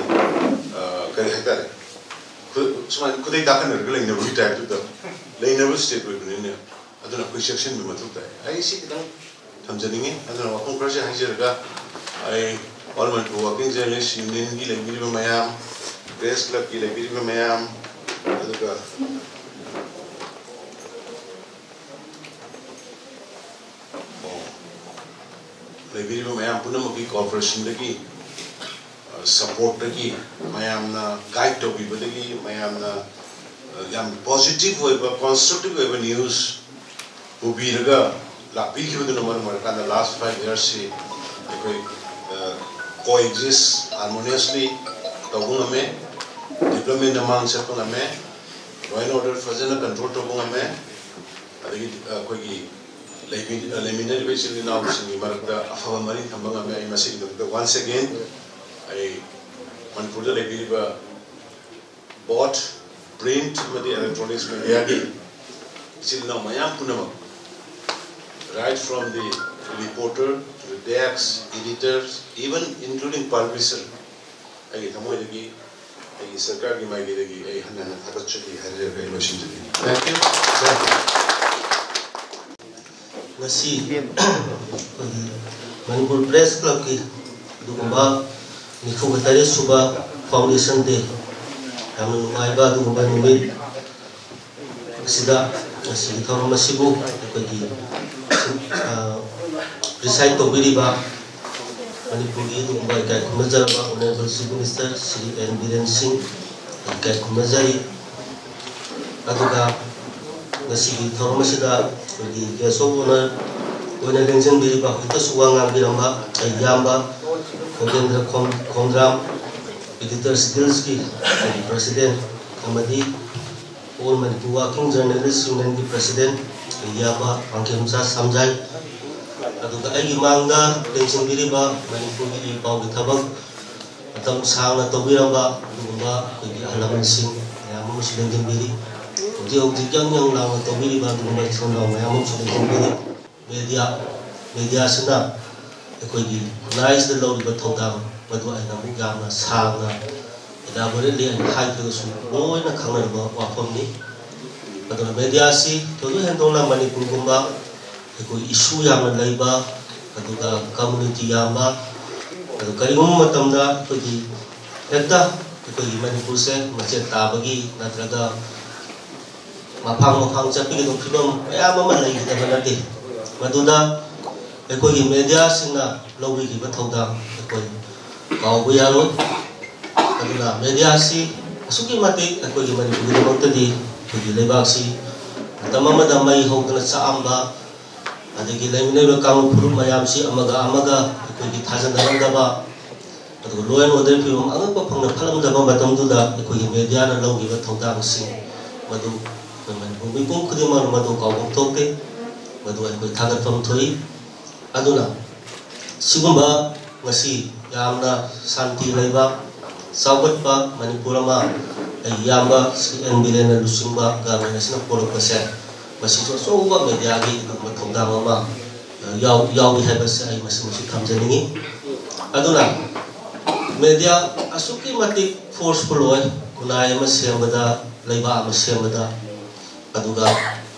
kai hata suma kudai da kan ga lay na ru type to lay na state way ne adu na ko section bi matu ta ai si ki dang tamjani aduna wakon krashe hajirga ai almost working journalist union ki library में mayam press club की library में mayam aduga library में mayam पुनः मकी corporation लगी support लगी mayam ना guide तो भी बदली mayam ना याम positive way बा constructive way बा news वो भी लगा लापी की बदल नंबर का the last 5 years से कोई coexist harmoniously तबुंग में development among से में law and order फजन control तबुंग में अभी कोई leminary basically now singing marakta afava mari thambanga me ai masig the once again I manipur the liba bought print madi electronics media gi sing now mayam punama right from the reporter to the decks editors even including publisher ai thamoi gi ai sarkar gi mai gi ai hanna habat chaki hare ai machine ji thank you Nasi Manipur Press Club ki dugumba Nifugatari Suba Foundation Day kami maiba dugumba numit sida nasi thong masibu pagi recite to biriba Manipur ki dugumba kai kumajaba Honorable Chief Minister Sri N. Biren Singh kai kumajari aduga nasi thong masida pagi kesona Wana Lengzen Biriba Hita Suwanga Biramba Ayamba Kogendra Kondram Editor Skillski President Kamadi All Manipur Working Journalists Union ki President Ayamba Angkemsa Samjai Aduga Ayi Mangda Lengzen Biriba Manipur ki Pau Bitabak Atam Sangna Tobiramba Dugumba Kodi Halaman Singh Ayamba Lengzen Biri Udi Yang Lama Tobiriba Dugumba Chona Ayamba Lengzen Biri media sina ekoi nice the load but thong madu ai na mugam na sang na ida bore le ai hai to su loi na khang na wa phom ni madu media si to do hen dong na Manipur gumba ekoi issue yam na leiba madu ga community yam ba madu kari mum matam da ekoi hekta ekoi Manipur se mache ta bagi na traga mafang chapi ki dong phibam ya mama lai da banati Maduna ekoi media singna lowi ki bathauda ekoi kau yaro aduna media si asuki mate ekoi Manipur montadi ekoi lebak si tamama da mai hokna saamba adigi leminai kam puru mayam si amaga ekoi ki thajandaranga ba adu law and order film anga phangna phalam da ba batam du da ekoi media na lowi bathauda si madu Manipur bipum khudima madu kau thokte madu ai thagat pam thoi aduna sigumba ngasi yamna santi leiba saugat pa Manipur ma ai yamba N. Biren lusingba ga national polo pase masi so ba media gi ma thongda ma yaw hai bas ai masi thamjani aduna media asuki mati forceful oi kunai ma sembada leiba ma sembada aduga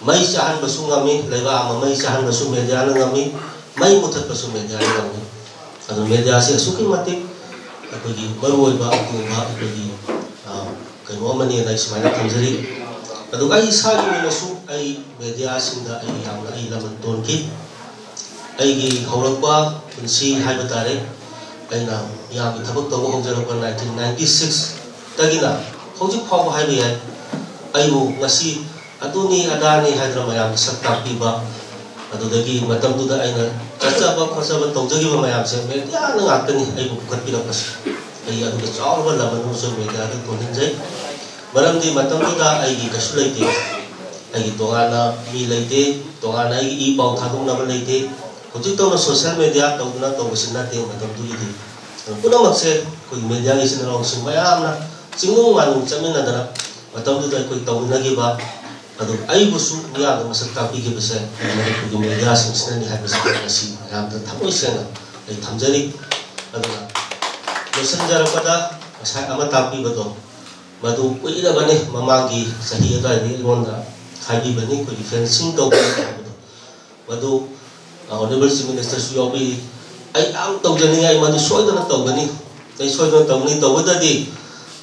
mai chahan basu ngami leiba ama mai chahan basu media na ngami mai muthat basu media na ngami adu media se suki mati apagi baroi ba ko ba apagi kai mo mani na ismaila thamjari adu ai sa gi na su ai media sinda ai yamna ai laman ton ki ai gi haurakpa punsi hai batare ai na ya bi thabak to ho jara 1996 tagina hojik phau hai bi ai mu ngasi aduni adani haidra mayam sakta piba adudagi matam du da aina chacha ba khosa ba tawjagi ba mayam se media na ngakani ai bu khat pira pas ai adu da chaw ba la manu so media da tonin jai maram di matam du da ai gi kasulai te ai gi tongana mi leite tongana ai i pau thadung na ba leite hojik to na social media tawna to bisna te matam du di puna makse koi media gi sin rong sing mayam na singung manu chamin na da matam du da koi tawna gi ba adu ai busu niya da masak tapi ke besa Manipur media sing ni hai besa kasi ram da thamoi sena ai thamjari adu messenger pada sai ama tapi bato madu koi da bane mamagi sahi ga ni ronda khai bani ko fencing to madu honorable chief minister su yobi ai am to jani ai madu soi da to bani ai soi da to ni to da di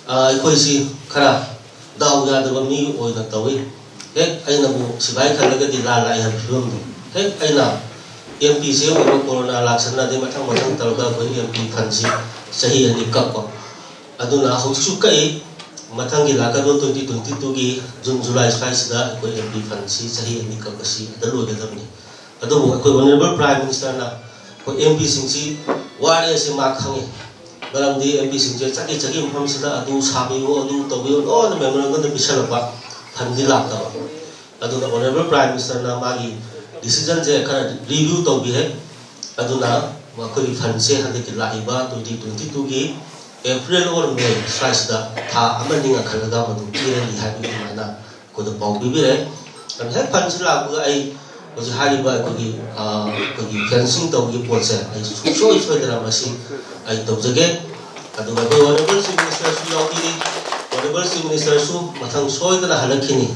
ai koi si khara daw ya da mi oi da tawi hek aina bu sibai khalaga di la lai han film hek aina MP se ko corona laksana de mathang talga ko MP phansi sahi ani ka ko aduna hosu kai mathang gi laga 2022 gi June July 5 da ko MP phansi sahi ani ka kasi dalu ge damni adu ko honorable prime minister na ko MP singsi wari se ma khange baram di MP singje chaki pham sida adu sabi o adu tobi o na memorandum de bisala ba phandi la ka adu honorable prime minister na magi decision je kana review to bi he aduna ma ko fan se hande ki laiba 2022 ki April or May size da tha amani nga khalaga madu kire ni ha bi mana ko da pau bi re am he fan sila bu ai ko ji hari ba ko gi fencing to gi po se ai so da masi ai to jage aduna ko honorable minister su yawi honorable minister su mathang soi da halakhini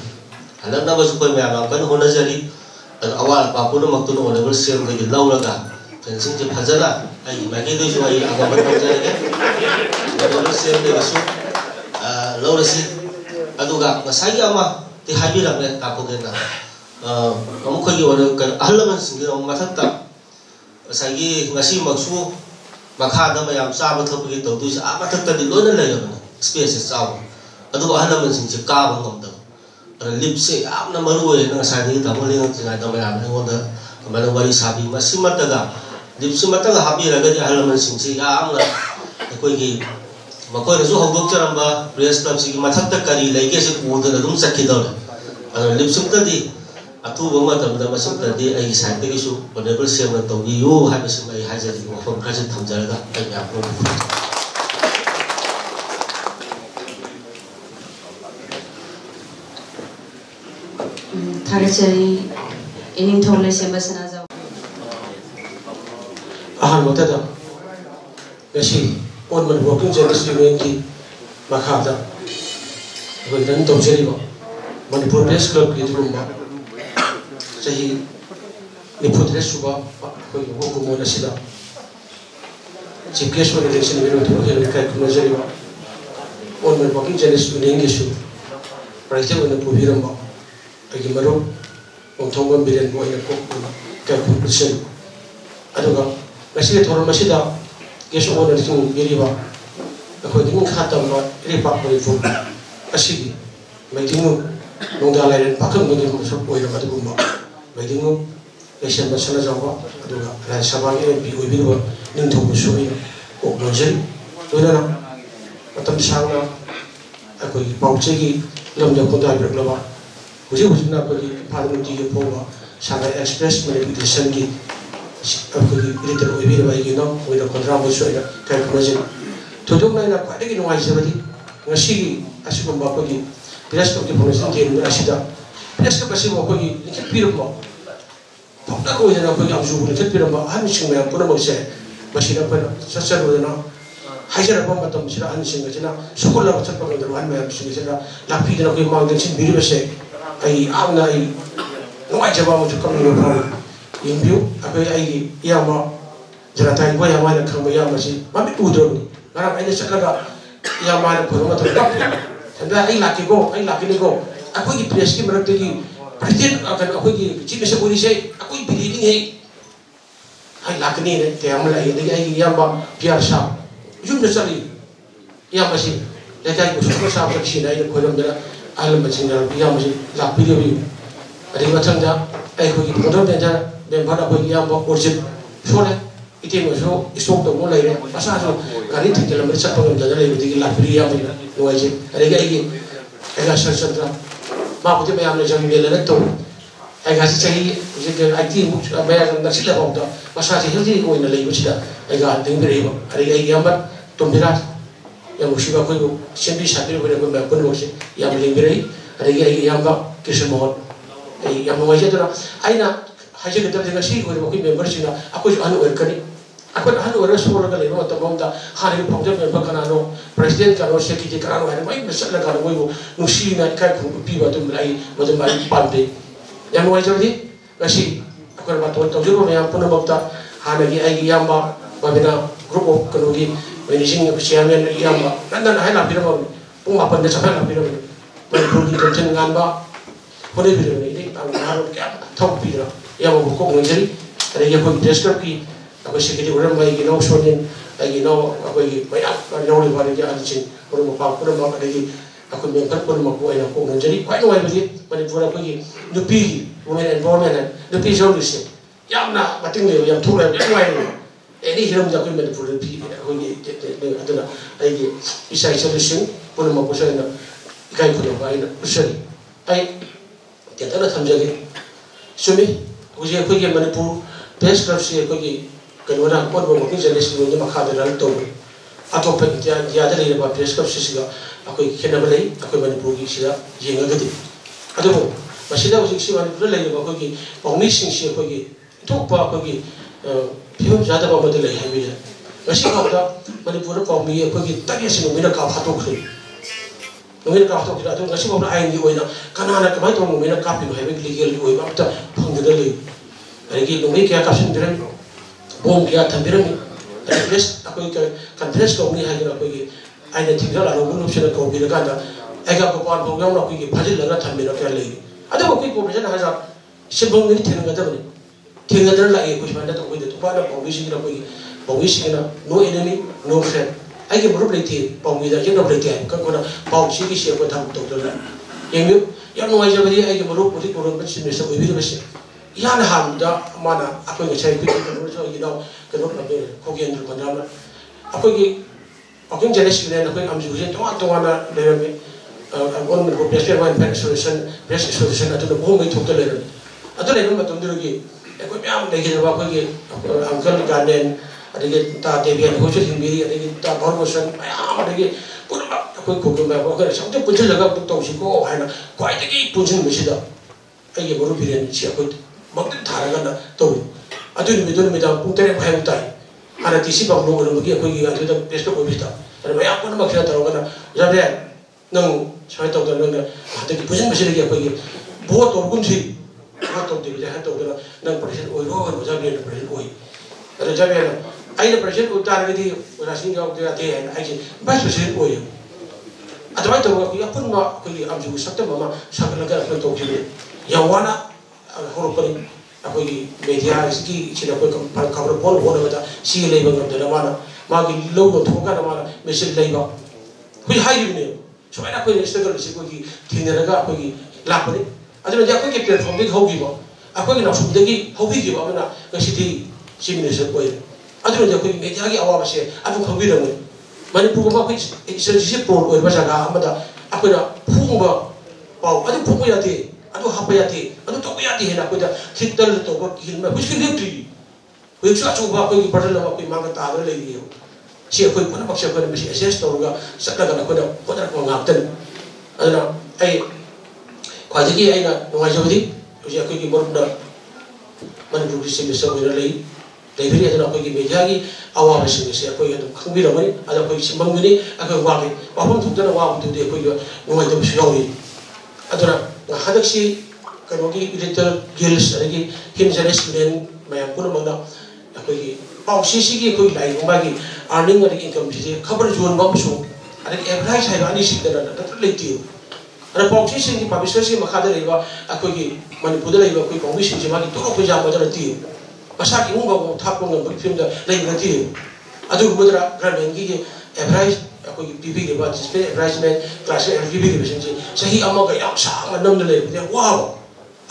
halakna ba su ko me ala kan hona jari awal pa ko no maktu no honorable sem ga laulaga fencing je phajala ai magi do su ai aga ba to jare honorable sem de su laurasi aduga masagi ama ti habi ra me ta ko ge na amu ko gi wona kan ahlaman sing ga mathakta masagi ngasi maksu makha da mayam sa ba thap gi to du sa mathakta di lona la yam space sa aduga ahlaman sing je ka ba ngom da lip se amna maru e na sa di ta mo ling tinga da mayam ne wona kamana wari sabi masimata ga lip se mata ga habi ra ga di ahlaman sing se amna ko gi makoi su hogok charamba press club si mathakta kari laike se uda dum sakhi da lip se ta di atu bama tam da masuk tadi ai site ki su honorable sem na to gi yo ha se mai haja di mo fam khaje tham jar ga ai ya pro Tharachari ining thole sem basana za mota da gashi on man working service union ki makhada ko dan to jeri ba Manipur Press Club ki rumba sahi ni putre suba ko ko mo na sida chief guest wa election biro to he ka ko jeri ba on man working service union ki su praise wa na pubiram ba agi maro on thongam biren mo ina ko ka ko percent aduga kasi thor masida geso on na tin biri ba ko din khatam ba ri pa ko fu asigi mai tingu nongda lai pakam ngi mo so ko ina ba du ba Bagingo, Asian Basana Java, Aduga, and Sabani, be with you, into Musui, or Nojel, Luna, Atam Shana, Ako Pauchegi, Lambda Kota Glava, which was not Parliament Pova, Shana Express, maybe the Sengi, little Ubi by you know, with a contraband soda, calculation. To do my quite a wise already, Nashigi, Asipum Bakogi, the rest of the police in Ashida. Yes, the Passive Kogi, little beautiful. Papa ko yana ko am jubu tet biram ba han sing me ko mo se masira pa sa sa ro na hajar pa matam sira han sing ga na sukul la chat pa ko han me am sing sira la pi na ko ma de chin biri se ai amna ai no ai jaba mo to kam no pa in biu abai ai ya ma jara tai ko ya ma na kan ba ya ma si ma bi udro ni ngara ai sa ka ya ma na ko ma to ka tanda ai la ki ni go ako gi press ki marak ki President akan aku ini chief minister polisi aku ini berdiri ni, hai lakni ni, tiada mulai lagi lagi yang bah biar sah, jum besari, yang masih lagi aku suka sah bersih ni, aku dalam dalam alam bersih ni, yang masih lak pilih pilih, ada macam dah, aku ini kontrol bencana, bencana aku ini yang bah urgent, soalnya itu macam isok tu mulai ni, pasal tu kali tu dalam bersih pun bencana lagi itu lak pilih yang mana, nuaje, ada lagi sah dah. Ma putem am lejang mele na to ai ga si chahi je ai ti mu ba na sila ba to ma sa ji hildi ko ina lei buchida ai ga ding bere ba ai ga yamba to mira ya mu shiba ko sendi sa bere ko ba ko no se ya mu ding bere ai ga yamba kisho mo ai yamba wa je to ai na haje ke ta si ko ko member sina ako anu er kani ako anu er so ko ga lei ba to bomda hari ko pongja member kana no president ka no secretary ka no ai mai mesala ka no mo no si na ka ko piba to mai mo mai pampe yang mo jadi kasi ako ba to juro me am puno bokta hanagi ai yamba ba bina grupo ko gi managing chairman yamba nanda na hala pira mo pung apan de sa hala pira mo mai purgi tension ngan ba pone pira ni ang haro ka thok pira yamba ko ngajari ada ya ko describe ki ako secretary orang mai gi no sonin ai no ako gi mai ak no ri ba ni ya alchin ko mo pa ko mo ka gi aku member pun mau buat yang aku jadi kau ini wajib dia Manipur aku ini nupi women empowerment nupi solusi yang nak batin dia yang turun yang lain ini hidup aku Manipur nupi aku ini adalah ini bisa solusi pun mau buat yang ikai pun mau ini usai ai tiada nak samjagi sumi Uji aku yang Manipur Press Club sih aku yang kedua pun mungkin jenis ini macam ada dalam tu. Atau penjaya ada lagi beberapa Press Club sih juga aku yang kena beli aku Manipur ini sih yang agak tu. Aduh, masih dah uji sih Manipur lagi aku yang pengisian sih aku yang itu apa aku yang film jadi apa betul lagi hari ini. Masih kau dah Manipur pengisian aku yang tak biasa nomina kau hatok tu. Nomina kau hatok tu. Aduh, masih kau nak air ni oina. Karena anak kemana tu nomina kau pilih hari ini legal ni oina. Apa tu pengisian lagi. Lagi nomina kaya kapsin biram, bom kaya tambiram. Press aku kan press kau ni hari ni aku yang air tinggal lalu pun option kau pilih kan dah. Ega ko pan program la kuigi phajil laga thambe na kya lei ada ko kui population haja sibong ni thenga da bani thenga da la e ko shanda to kui de to pa na population na kuigi population na no enemy no friend ai ke group leti pawmi da jeng group leti ka ko na paw chi ki she ko tham to da yeng ya no ai jabari ai ke group puri ko ron chi me sa oi bi ba she ya na ham da mana ako ngi chai kui ko no so yi no ka no na be ko gen ko na ma ako gi ako jenis ni na ko am ju je to na le me on me ko pressure one solution atau bohong itu tu lagi. Atau lagi macam tu lagi. Aku yang lagi apa aku lagi uncle garden ada lagi tak devian khusus hindiri ada lagi tak promotion ayam ada lagi. Aku kumpul apa aku sampai punca jaga untuk tahu sih kau ayana. Kau ada lagi punca mesti dah. Ayah baru berian siapa tu. Maksud tharakan dah tahu. Atau ni betul punca yang bayar utai. Ada tisi bang orang bagi aku lagi ada tu besok aku bisa. Ada banyak pun maksud tahu kan. Jadi nang saya tahu dah nang ada di pusing masih lagi apa lagi buat orang sih buat orang tu jadi tahu dah nang presiden oi jadi ada presiden oi ada jadi ada presiden utara jadi orang singgah dia ada aja bas presiden oi ada macam tu aku pun nak pergi ambil satu mama sampai lagi aku tahu jadi yang mana huruf paling aku lagi media segi cina aku kabar pon ada sih lagi bang ada mana magi logo tu kan mana mesti lagi bang aku hai ni Supaya aku yang istiqlal di sini, tinggal naga aku yang lapar ni. Ada macam aku yang platform ni hobi bah, aku yang nak sudah lagi hobi bah mana ngasih sini aku yang. Ada macam aku yang media lagi awal masih, aku hobi dah ni. Mana pun aku istiqlal pro, orang macam apa dah, aku nak pung bah, pau, ada pung ya ti, ada apa ya ti, ada tu ya ti, aku dah titel tu aku hilma, aku sekali tu. Aku cuba aku yang berada aku yang makan tahu lagi. Siapa pun nak siapa pun mesti assess tahu juga. Sekarang aku dah ngapten. Ada kau jadi nak nuai jadi, aku ini baru dah mana dulu sih bisa berlari. Tapi ini ada aku ini meja lagi awal masih aku yang tu kami ramai ada aku simbang ini aku wahai. Wahai tu dah wahai tu dia aku juga nuai tu siapa. Ada ada sih kalau kita little girls lagi himself student macam pun mana aku ini. Pau sisi aku lagi bagi earning ada income sisi kabar jual bapa su ada average saya ani sih dah tak terleti ada pau sisi ni publisher sih makada leba aku ini Manipur dah leba aku komisi sih magi tu aku jam macam terleti masa ini mungkin thap pun nggak film dah lagi terleti aduh mudra grand lagi average aku ini PB leba display average man kelas PB leba sih saya amma gaya sangat enam dah leba wow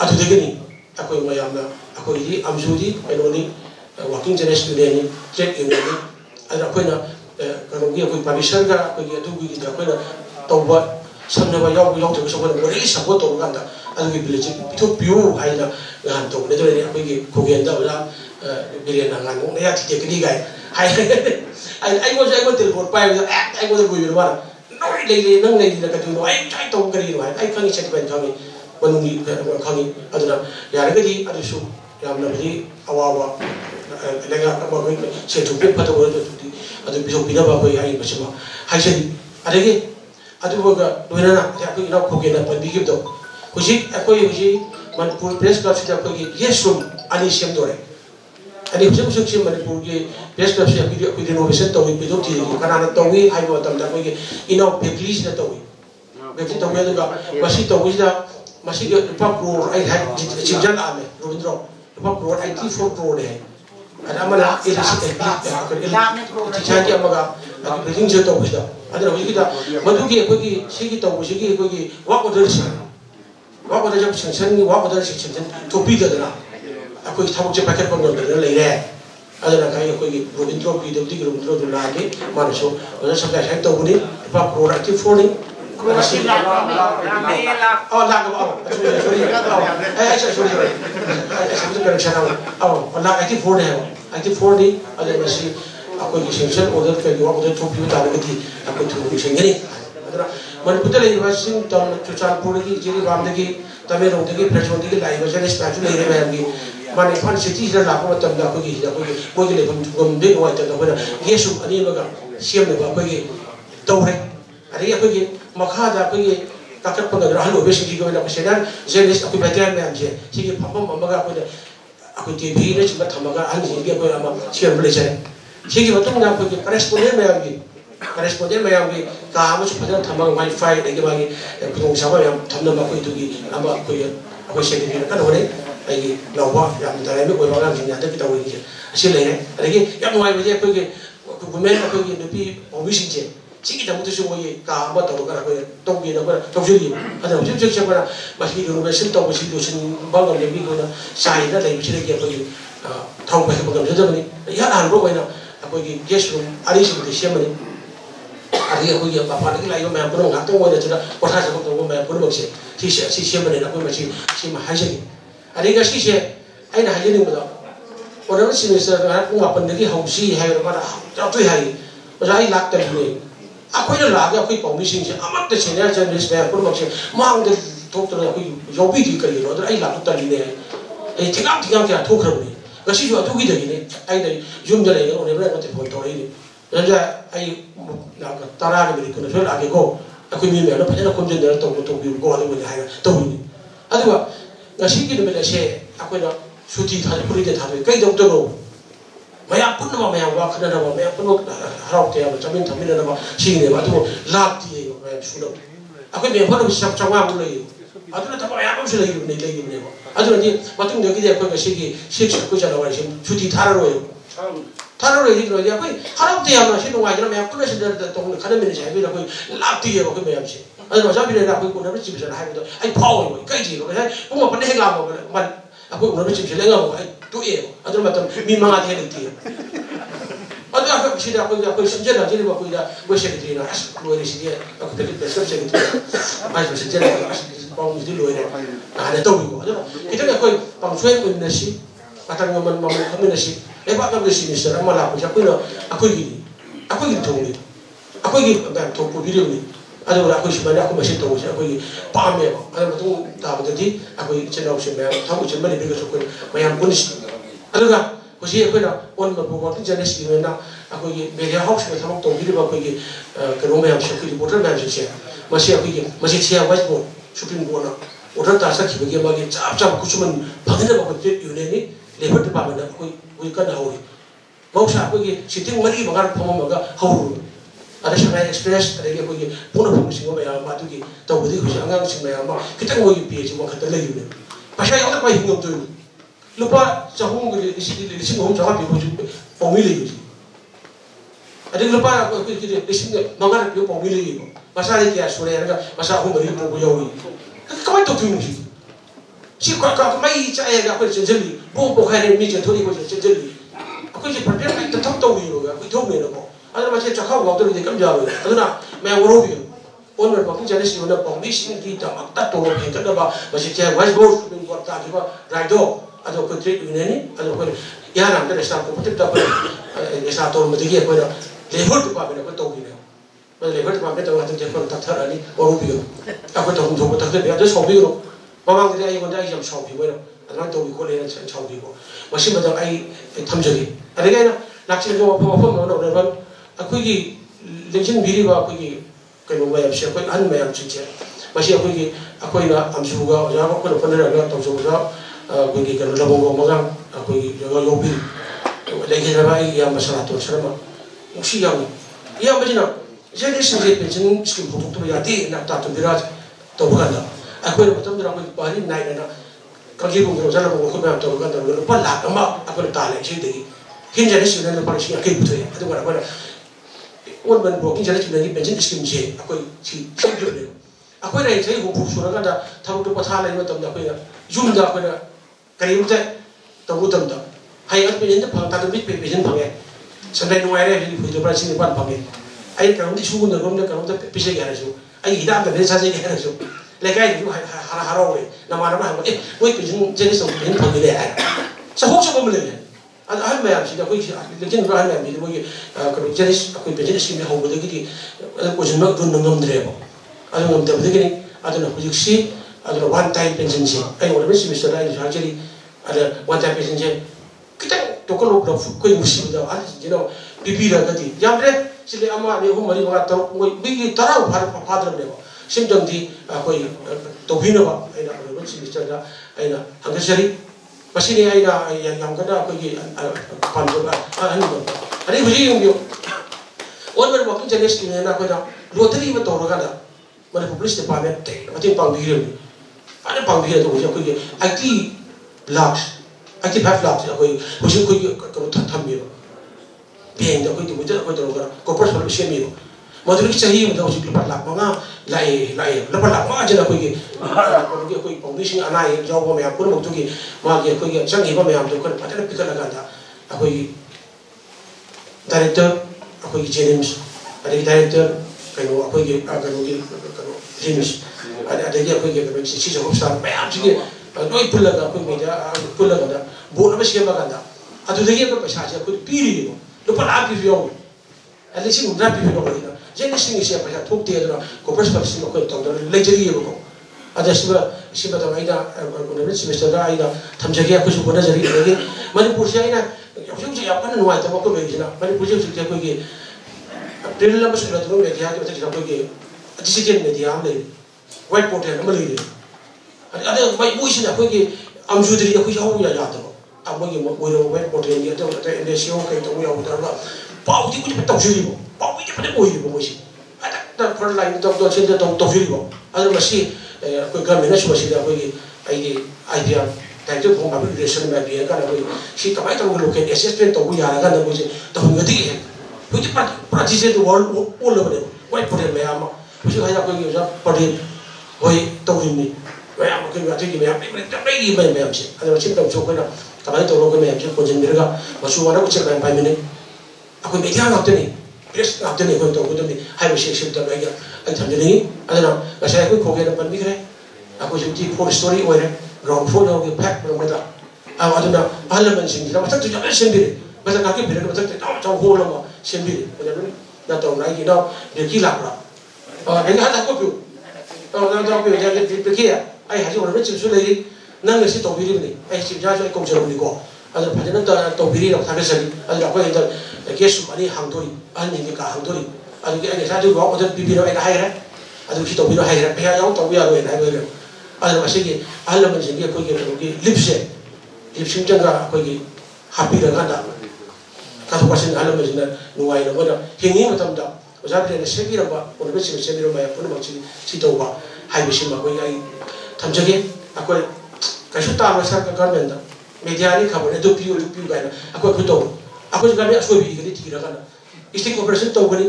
aduh begini aku yang mayamnya aku ini amjudi ini working jenis student ni check ini ada apa nak kalau dia aku publisher kan aku dia tu kita aku nak tahu buat sebenarnya yang tu sebenarnya beri support tu kan tak ada kita boleh cek itu view hay na ngan tu itu ni aku ini kugian dah lah beri ngan ni ya tidak kini gay hay aku telefon pai aku tu kugian mana noi lagi nang lagi nak tu noi cai tu kiri noi kami cek pen kami menunggu kami ada ya lagi ada su yang lebih awal lega apa kau saya cukup pada orang tu ada bisa pindah apa yang macam hai jadi ada ke ada juga dua anak aku nak pergi nak pergi gitu kusi aku yang Manipur Press Club sudah pergi yes room ani siam dore ani kusi siam Manipur ke Press Club sudah pergi renovation tahu itu tu karena anak tahu hai buat tambah pergi ino bakery sudah tahu bakery tahu juga masih lepas pro ai hai cipjan ame Rubindro lepas pro IT 4 pro deh ada mana ini jadi apa aku bikin jatuh kita ada lagi kita madu kita segi tahu segi waktu dari jam sengsen waktu dari sengsen topi dah lah aku tahu je pakai pun dah lagi ada nak kaya aku Rubindro PWD Rubindro tu lagi mana so ada sampai saya tahu ni apa proaktif ni Mani fan city da la ko tam da ko gi da ko gi le gum de wa ta da ko yesu ani ma ga siam le ba ko gi tawre ari ko gi makha da ko gi ka ka pa ga ra lo be shi gi ko da ko shedan jenis ko ba ta me anje shi gi pam pam ma ga ko da ko ti bi ne chi ba tham ga an ji gi ko ma siam le che shi gi ba tum na ko gi correspondent me anje correspondent me anje ka ma chu pa da tham ga wifi de gi ba gi ko sa ba yam tham na ma ko tu gi ama ko she gi ka do ne ai lâu quá, làm tại đây biết quay vào làm gì nhà tới cái tàu gì chứ, xin lấy này, ở đây cái ngoài bây giờ cái mẹ là cái được bị bảo vệ sinh chế, chỉ cái tàu tôi dùng cái cả một tàu cái là cái tàu gì đó cái tàu gì, ở đâu chứ chứ cái mà khi dùng cái sinh tàu sinh đồ sinh bao nhiêu cái cái xài nó lấy cái cái thâu cái bằng cái gì này, giá hàng rồi nào, cái gas room, ở đây sinh cái xem này, ở đây cái bà phản cái này mà cũng không tôi ngồi đây chứ đó, có thay sao tôi mà cũng được xem, thì xem này là cái mà chỉ mà hay gì. Ada yang sih saya, ayah hanya ni muda. Orang sih misalnya aku ngapain lagi hausi hai, orang ada tu hai, orang ayah lak terjadi. Aku ini lagi aku permission je, amat tercini aja jenis saya pun macam, mang de doktor aku jobi di kali, orang ayah lak terjadi ni. Tinggal kita tu kerana ni. Kasih juga tu kita ni, ayah dari jum jalan orang orang nanti pun tahu ini. Jadi ayah nak tarah ni beri kena, lagi ko, aku ni mana, pasal aku jenderal tahu biru ko ada mana hai, tahu ini. Aduh. Nasi kita bila saya, aku nak cuti tadi puri dia tadi, kaya doktor lo, maya pun nama maya wak kena nama maya pun harap dia macam ni thamil nama sini ni, batu lap dia maya sudah. Aku ni pun bisa cakap mulai, atu nak maya pun sudah hidup ni lagi ni. Atu nanti batu dia kita aku kasi aku jalan wajib cuti thara lo. Thara lo ini dia aku harap dia macam ni wajib maya pun sudah tong kena mana saya bila aku lap dia aku maya macam. Ada macam bila aku pun nak cipta hari itu, ay power, kaya je, kan? Pun apa ni helam, aku pun nak cipta lengan, ay tu ada macam mimang ada yang itu. Ada aku sih aku senjata, jadi aku dah bersih itu, as luar sini, aku pergi bersih itu, as senjata, pang mesti luar, ada tahu juga. Kita ni aku pang suai pun nasi, atau ngaman kami nasi, lepas kami nasi sekarang malah aku gini tahu ni, aku gini tahu video ni. Ada orang aku sebenarnya aku masih tahu saya aku paham ya, ada betul tahu jadi aku channel saya tahu channel ini juga suka macam polis. Ada kan? Aku sih aku nak orang berbuat jenis ini nak aku media house macam tahu video aku kerana macam saya aku reporter macam saya masih aku masih saya whiteboard Supreme Court nak orang tak sakit bagi bagi cap aku cuma bagaimana aku jadi ini lepas tu bagaimana aku kan tahu. Mau saya aku sitting mari bagar pemam bagar tahu. Ada Shanghai Express, ada yang pergi pulau pengusing orang yang matu ki, tahu betul kita angang sing orang yang kita pergi PH bukan kita lagi ni. Pasal yang tak baik hidup tu, lupa jauh kita di sini orang jangan pergi pemilih. Ada lupa kita di sini mangar pergi pemilih. Pasal ini kias sudah ada, pasal aku beri pemilih. Kau itu tu ni. Si kau mai cakap aku jadi, bukan hari ni jadi aku jadi. Aku jadi pernah tetap tahu ni, aku tahu ni aku. Ada macam cakap waktu itu kan jauh. Ada nak mengurubi. Orang berpakaian jenis ini orang pembising kita makta tolong kita dah macam cakap whiteboard buat tak kita rido. Ada kutip ini, ada kutip. Ya nak ada satu kutip dapat. Satu orang mesti dia kena level tu apa benda kau tahu ni. Level tu apa benda tahu macam cakap tak terani orang biar. Aku tahu tak terani ada shopping tu. Mamang dia yang mana yang shopping mana. Ada tahu ikut dia shopping tu. Masih macam ai thamjali. Ada kan nak cakap apa mana orang aku ini lencen biri aku ini kalau macam siapa an macam cicir masih aku ini amsuga jangan aku nak pandai agak tahu juga aku ini kalau labung magang aku ini jaga lobby lagi ramai yang masalah tu selama mesti yang macam jadi sendiri pension skim produk tu berarti nak tak tu berat tahu kan aku ini betul betul aku bari naik nak kaki pun kalau jalan pun aku memang tahu kan tapi lupa lah amma aku nak tahu lagi jadi hingga jadi sebenarnya paling aku betul ya itu mana orang berbuat jadi sebenarnya pension skim je aku si jujur ni aku ni saya hukum surah kan dah tahu tu pasal lain macam aku ya zoom dah aku dah kali itu tahu tak hai aku pension tu pang tak ada pension pang ya sampai nunggu air jadi hidup pada sini pun pang ya air kalau di suku negara kalau tu pisah gaya tu ai hidam da besa je ke so le kai ju haro we na ma na ma we pension je so ben thang le ai sa ho so mo le al ma si da ko lekin ra na mi mo ke ko je ko pension scheme ho bo de ki ko jin ma dun ngam dre bo al ngam de de ni aduna ko si aduna one time pension si ai mo be si Mr. Rai surgery ada one time pension je kita to ko lo ko musi da al je no bibi ra gati jam re sile ama ni ho mari ba ta ko bi tarau father le bo sim dong di ko to hino ba ai na ko si Mr. da ai na hangasari masini ai na yang kada ko gi pan jo ba ani ba ani huji yung yo on ber waktu jenis ni na ko da lottery ba to ra da mana police department te matin pang bi re ada pang bi to ko gi IT lakhs IT 5 lakhs ko huji ko tham mi ba bien da ko ti mo da ko to ra ko personal shame mi Maduri chahi mo usi klipat lak mga lai lapan lak mga jana ko gi ko foundation anai job mo ya puro mo to gi ma gi ko gi changi ba me am to ko patana pikala ga da ko gi director ko gi James ada director ko gi James ada gi ko gi ko si job star ba am ji noi pulla ga ko media pulla ga da bo na ba shi ma ga da adu de gi ko pa sha ko piri mo lo pa la pi yo ali si mo na pi yo ko jadi sini siapa yang thuk dia tu, kau perspektif kau itu tu, leceri aku. Ada siapa tahu ida, kau ni semester dah ida, thamjagi aku suka nak jadi lagi. Manipur saya ina, aku saya apa nak nuai tapi aku beri sana. Manipur saya suka aku ke, perilaku lama sudah tu media tu macam aku ke, decision media ambil, whiteboard yang ambil ini. Ada baik buat sini aku ke, amjudri aku jauh ya jatuh. Aku ke whiteboard yang dia tu, ada NSO ke itu aku jauh terlalu. Bau tu aku cepat tahu sendiri. Bau ini pada boy ni boy sih. Ada front line tu sendiri tahu sendiri boh. Ada masih aku kami nasi masih dah aku idea. Tapi tu pun kami relation macam kan aku si kamai tahu kalau kan assessment tahu ya kan aku sih tahu ngerti. Aku cepat praktis tu all over. White put me ama. Aku sih kaya aku juga putih. Boy tahu ini. Saya aku kena cakap ni apa? Mereka pergi macam sih. Ada macam tahu cakap na. Kamai tahu aku macam konjen mereka. Masuk mana aku cakap yang ni. Aku media nak tu ni. Press nak tu ni kau tahu tu ni. Hai mesti sih tu lagi. Aku tanya ni. Ada nak. Saya aku kau kena pandai kere. Aku jadi full story orang. Ground floor aku pack bermula. Ada nak. Alam sendiri. Macam tu jangan sendiri. Macam kaki bila macam tu. Macam hole lama sendiri. Macam ni. Nak tahu lagi. Nak dia gila pula. Ini ada aku tu. Nak tahu dia jadi pergi. Ai hasil orang macam tu lagi. Nang nasi tahu biri ni. Ai si jaga ikut jalan ni kau. Ada pada nanti tahu biri nak tangga sekali. Ada apa yang ter Yesus ani hangtori, ani ni kah hangtori. Ada kita ni satu gua ada bibi orang hai dah. Ada kita bibi hai dah. Pihak yang tahu ya orang hai orang. Ada masih ke, alam macam ni kau ke lipse jaga kau ke happy dah kan dah. Kata pasal alam macam ni nuai nama dah. Hingi macam dah. Macam ni sebi apa, orang bersih sebi apa yang pun macam si tahu apa. Hai bersih apa kau yang thamjagi aku kasut tahu macam kerana dah. Media ni kabar itu piu kan. Aku tahu. Aku juga ni asal biji kali tiga kan. Istri operasi tahu kan.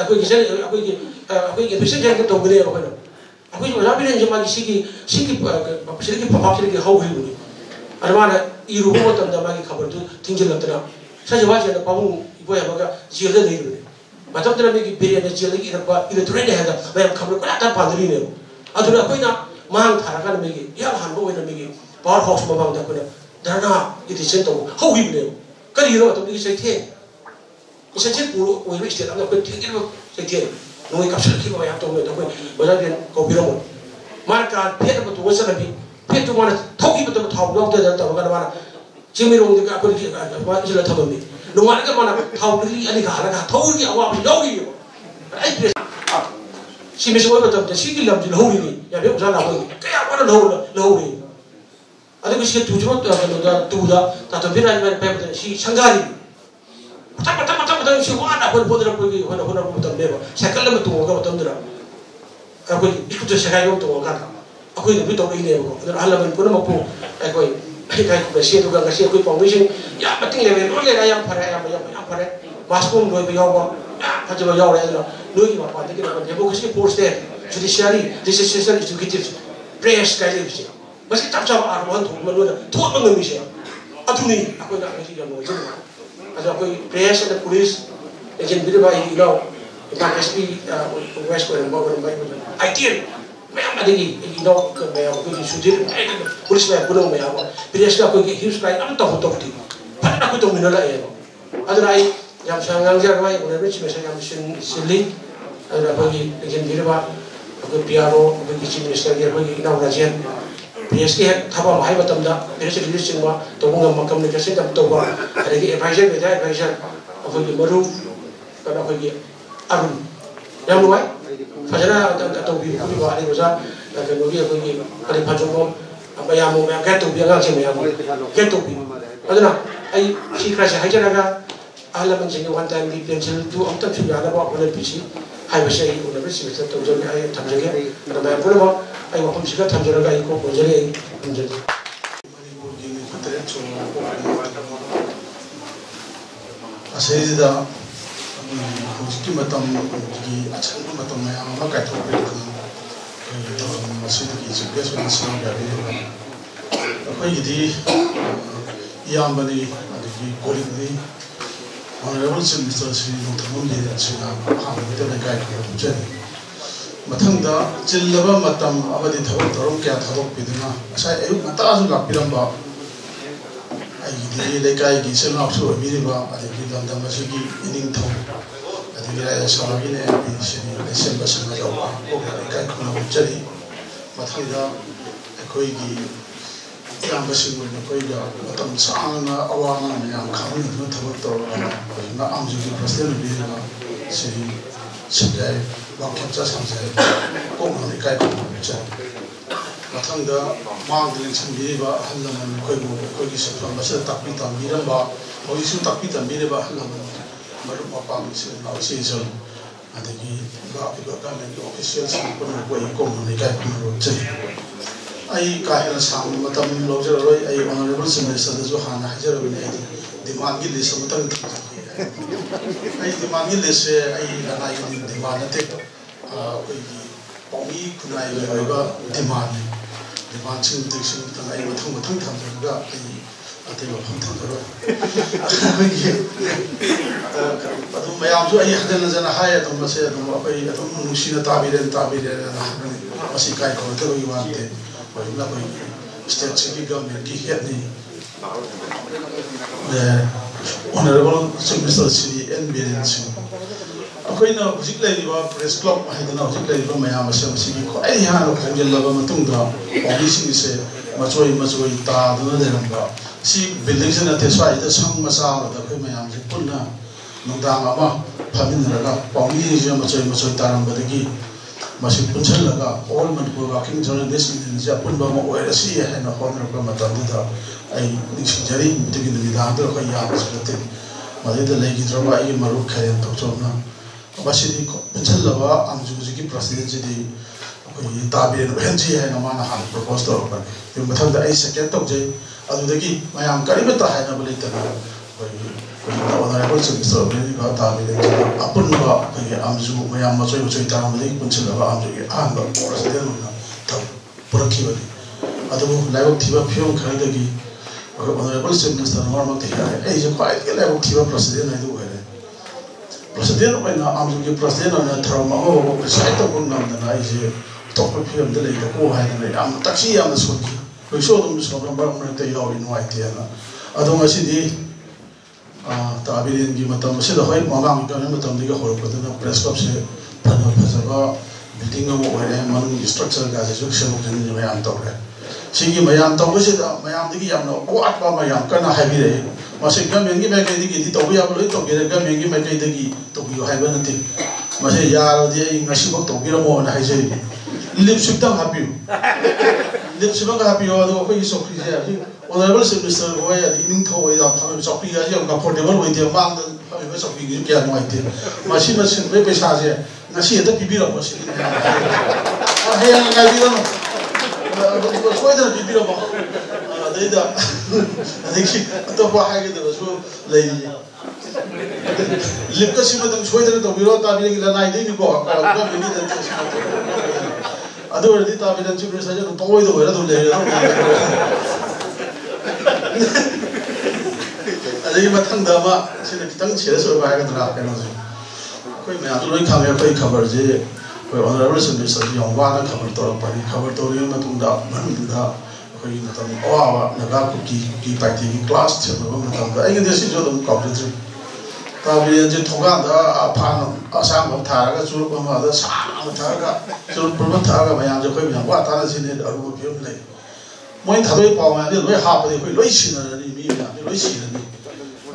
Aku operasi jangan tahu kan apa kan. Aku juga nak bilang cuma siki pamak siki hau hiu ni. Ada mana iru rumah tu dah bagi kabar tu tinggal lagi na. Saya jawab je na pahung ibu yang baga jiran ni tu. Macam tu na bagi beri ada jiran lagi nak itu trend ada. Macam kabar kau tak pandai ni. Aduh aku nak mang tharakan bagi. Ya hanbo ini bagi. Power house mabang tak kena. Dana itu sentuh hau hiu ni. Kali itu tu saya tiada. Saya cakap puluh orang istri tak nak tinggal saya tiada. Nui kapsul kita yang tu kita pun macam dia kau bilang. Maka pihak betul macam ni. Pihak tu mana tahu kita betul tahu dok dia tahu kan mana. Cuma orang dia aku dia apa jelas tahu ni. Nua ni mana tahu ni ani kahara kah tahu ni awak jauh ni. Ay si mesmo betul dia si kilam jelah ni. Ya dia usah nak lagi. Kayak mana lahu ni. Ada kisah tujuan tu ada tu dah. Tapi bila ni macam si sanggari. Macam si mana pun boleh pergi mana betul dia. Saya kalau betul orang betul dia. Aku ikut saya kaya betul orang. Aku ini betul ini aku. Dan alam pun mampu. Aku kaya bersih tu kan bersih aku foundation. Ya penting level orang yang pada yang pada. Masuk dua biar ya macam biar orang itu. Dua apa pada kita dia bukan si post there. Judiciary, legislature, executive, press kaya ni. Masih tak sama arwah tu mana tu mengenai saya. Atu ni aku nak kasi dia mau jadi. Ada aku press ada polis, agent bila bayi ilau, Imam SP West ideal ma'am अदगी इनो ma'am कोई सुजीर police में police में आवा police का कोई huge line अब तो थी फटा को तो मिनला है अदर आई जब संगांग जा रहा है उन्हें रिच में से हम सिली अदर कोई लेकिन दिलवा कोई पियानो कोई किसी मिनिस्टर के कोई इना राजन पुलिस के थबा भाई बतमदा पुलिस के लिस्ट में तो वो हम कम्युनिकेशन तब तो वो अदगी एडवाइजर में जाए एडवाइजर कोई मरू करना कोई Arun yang luai, fajar atau biru kami bawa ni besar, dan kemudian kami ada pajang apa yang mau yang ketu biang ngasih yang ketu bi, ada na, ay si kerja hajar aga, ahla mencari wanita yang di pensil tu, am tak sudah ada bawa boleh bisi, ay besar ini boleh bisi, besar tu jadi ay tamjaga, dan yang boleh bawa ay wakam sila tamjaga ay ko boleh ay tamjaga. Asal dah Mungkin matam di acara matam yang apa kata orang itu masih di juga sudah senang jadi apa jadi yang beri di kulit ni honorable Mr. Sri Mutham dia sudah kami kita nak kaya jadi matang dah jilaba matam apa di thawak teruk kaya thawak pidana saya itu mata asu lak piramba jadi lekai kisah nak suruh biri ba ada kita dah masih di ini thawak Jadi saya ini di sini Desember sama jauh, orang kan kena jadi, matanya aku ini yang bersih aku ini macam sana awalnya yang kami itu terus nak ambil presiden lebih sih sebagai wakil sampai orang kan kena jadi, matanya magang sendiri bah halaman aku ini sebab masih tak pitam biram bah, aku isu tak pitam biram bah halaman baru apa mesti season ada di bawah government officials pun buat komunikasi pun jadi. Ai kahir sama macam lojer roy ai honorable minister tu hana hajar begini demand gil list macam tu. Ai demand gil list ai lana ini demand nanti kami kunai juga demand sini tengah ai macam juga ada yang pantang terus. Aduh, macam tu ayah dan jana hai, aduh masih aduh apa ini, aduh manusia tabiran, masih kaya kau terus iwan te, baru nak apa state city government kiat ni. Honorable Mr. Sri NBN sini. Aku ini musik lagi bawa press club, ada nak musik lagi bawa macam masih kau ayah yang nak kerja laba matung dah, orang sini se macam ta tu dalam bah. Si building sana teswa itu sang masa ada kau macam tu pun na, nungdang apa, pamin raga, panggil je macam taram badagi, masih pun cel raga, all manpur walking journalist ini je pun bawa ORC ya, nak orang raga macam tu dah, ay nisik jari, betul gitu dah tu kau yang seperti, macam tu lagi drama ini maruk kaya tu cuma, masih di pun cel raga, amju jadi presiden jadi, kau ini tabiran benci ya, nama nak hal propose tu apa, yang betul dah ay second tu je. Aduh lagi, macam kali betul hai nak beli tanah. Kalau orang yang bersih bersih beli kau tahu beli tanah. Apa nak bagi amju macam tanah beli pun cila amju ke angga orang dia mana tahu pergi beli. Aduh lewat tiba pion kali lagi. Orang yang bersih bersih normal tiada. Je kau itu lewat tiba presiden itu ada. Presiden mana amju ke presiden mana trauma saya tu pun nama je. Top pion tu lagi kau hai ni am taksi am suki. Besok tu mesti orang baru mereka tahu ini white tiada. Aduh masih di tabirin macam masih dah hai magang kan macam dia horor pada nak press club se pada pasal building mau ada mana structure gaya juga semua jenis macam tu kan. Sehingga macam tu masih macam tu yang nak kuat macam kan heavy deh. Masih kan mengi mereka ini tahu ya boleh tahu kira kan mengi mereka ini tahu ya heavy nanti. Masih ya dia ngasih waktu kira mau nak heavy. Lipstick tak happy. Lipstick tak happy. Aduh aku ini sokri saya. Honorable Mr. Roy ini tahu ya. Kami sokri aja. Kami comfortable way dia mang dan kami sokri ini kian muat dia. Masih mereka sahaja. Nasi itu pipi lah masih. Yang lagi tu. Semua itu pipi lah. Ada dah. Ada sih. Atau apa lagi tu. So lagi. Lip kasih macam semua itu tu. Biro tapi lagi lah naik ini kok. Kalau kami ini tu. Aduh, kita tapi dan cuma saja tu tahu itu berada tu leh. Ada yang macam dama, sini kita cerita soal apa yang terang kan tu. कोई मैं तो लोग खाने कोई खबर जे कोई honourable senator young वाला खबर तो पानी खबर तो रियल में तुम दा दा कोई मतलब ओवा नगा की पार्टी की क्लास थे तो मतलब आई के देश जो तुम कॉम्प्यूटर ताबी जे थोगा दा फान आसाम में थारगा जुल को मा दा साम थारगा जुल पर थारगा मैं जो कोई यंग वा तारा सिने अरु फिल्म ले मैं थादोई पाव में लोई हाप दे कोई लोई सिन नी मी ना लोई सिन नी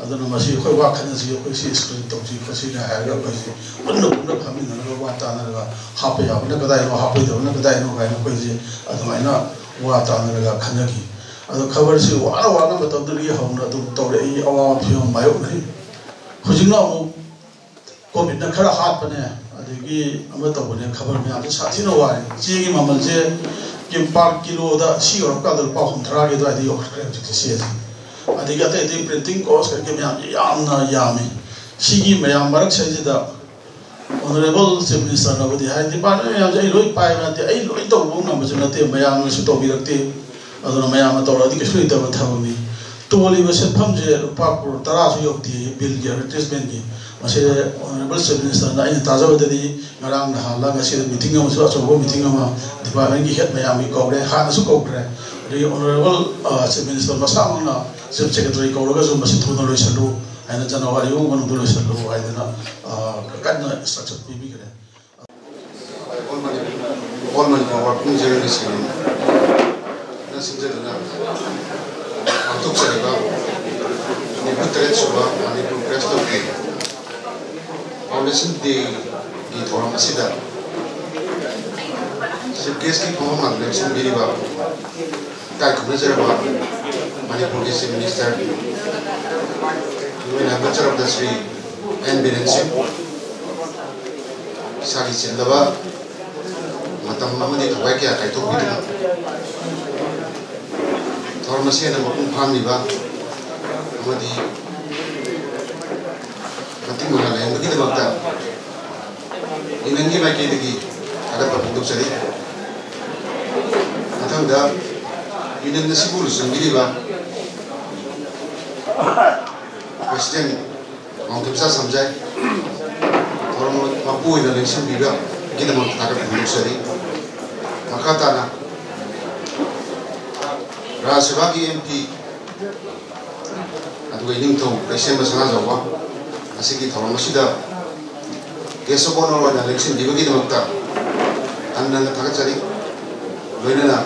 अदन मसी कोई वा खन जी कोई सी स्क्रीन तो जी कोई ना है कोई सी उन फमी ना वा ताना हाप या न कदाई नो हाप दे न कदाई नो गाय कोई जी अदमाइना वा ताना खनगी अद खबर से वाना वाना मतलब दरी हौना दु तौरे ई अवा फिल्म मायो नहीं हुजिंगना मु कोविड न खरा हात पने अदगी अम तबने खबर में आज साथी न वारे जे की ममल जे के पार किलो दा सी और का दल पाखम थरा के दा दी और क्रेडिट से अदगी अते दी प्रिंटिंग कॉस्ट करके मैं यामना यामी सिगी मयाम मरक से दा ऑनरेबल चीफ मिनिस्टर न बदी हाय डिपार्टमेंट में जे लोई पाए में ते आई लोई तो वो न बजनते मयाम से तो बिरक्ते अदन मयाम तो अदि के सुई तब थामी तोली बसे फमजे पापुर तरासु योक्ति बिल के एडवर्टाइजमेंट की मसे ऑनरेबल चीफ मिनिस्टर ना इन ताजाबददी ngaraang na hala ngasi meeting ma so so meeting ma department ki head mayam ki kore han su kore ri honorable chief minister masam na chief secretary kore zo masi thuna roi salu aina January u manu roi salu aina kan structure pi bi kare all man working journalist na sinje na antuk sarega ni putre suba ani press to ke foundation de की थोड़ा मसीदा सिर्फ case की form में election भी रिवा काय खुद नजर बा मणिपुर के chief minister UN ambassador of the Shri N Biren Singh सारी चिल्लवा मतम ममदी थवाई क्या काय तो भी ना थोड़ा मसीदा ने मकुम फाम रिवा ममदी मती महाले मती दबकता इनकी मैं कहती कि अगर पपुंदुक चले मतलब दा इन्हें नसीबुल संगीली बा प्रेसिडेंट माउंटेन सा समझाए और मापू इधर इलेक्शन बीबा किधर माउंटेन अगर पपुंदुक चले मकाता ना राज्यसभा की एमपी अदुगे इनिंग तो प्रेसिडेंट बसना जावा ऐसे की थोड़ा मसीदा केसो कोन और इलेक्शन दिबगी दमकता अन्न थागचरी लोइना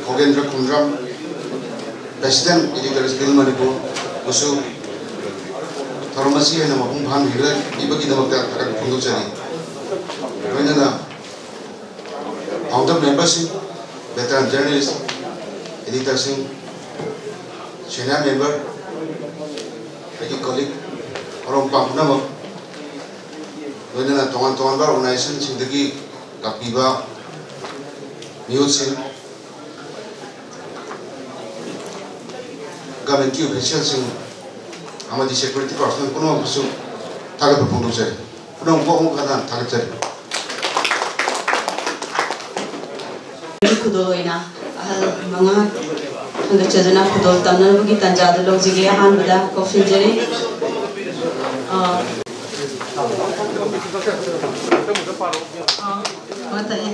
खोगेंद्र कुंद्रम प्रेसिडेंट इलेक्टर्स बिल मणिपुर उसु फार्मेसी है ना मकुम भान हिर दिबगी दमकता थाग फुंदुचरी लोइना founder members veteran journalist editors senior member एकी कलीग और पापना मग लोइना तोंगान तोंगान बा ऑर्गेनाइजेशन सिंदगी कापीबा न्यूज सिंह गवर्नमेंट की ऑफिशियल सिंह हमारी सिक्योरिटी पर्सनल कोनो बसु थागत फुंदु से कोनो को खाना थागत से खुदोइना मंगा अंग चजना खुदोल तमनन बगी तंजाद लोग जिगे हान बदा कॉफी जरी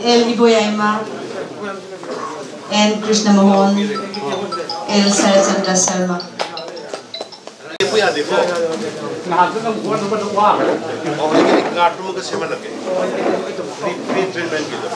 El Iboyaima, N. Krishna Mohan, L. Sarachandra Sharma. Free treatment gitu.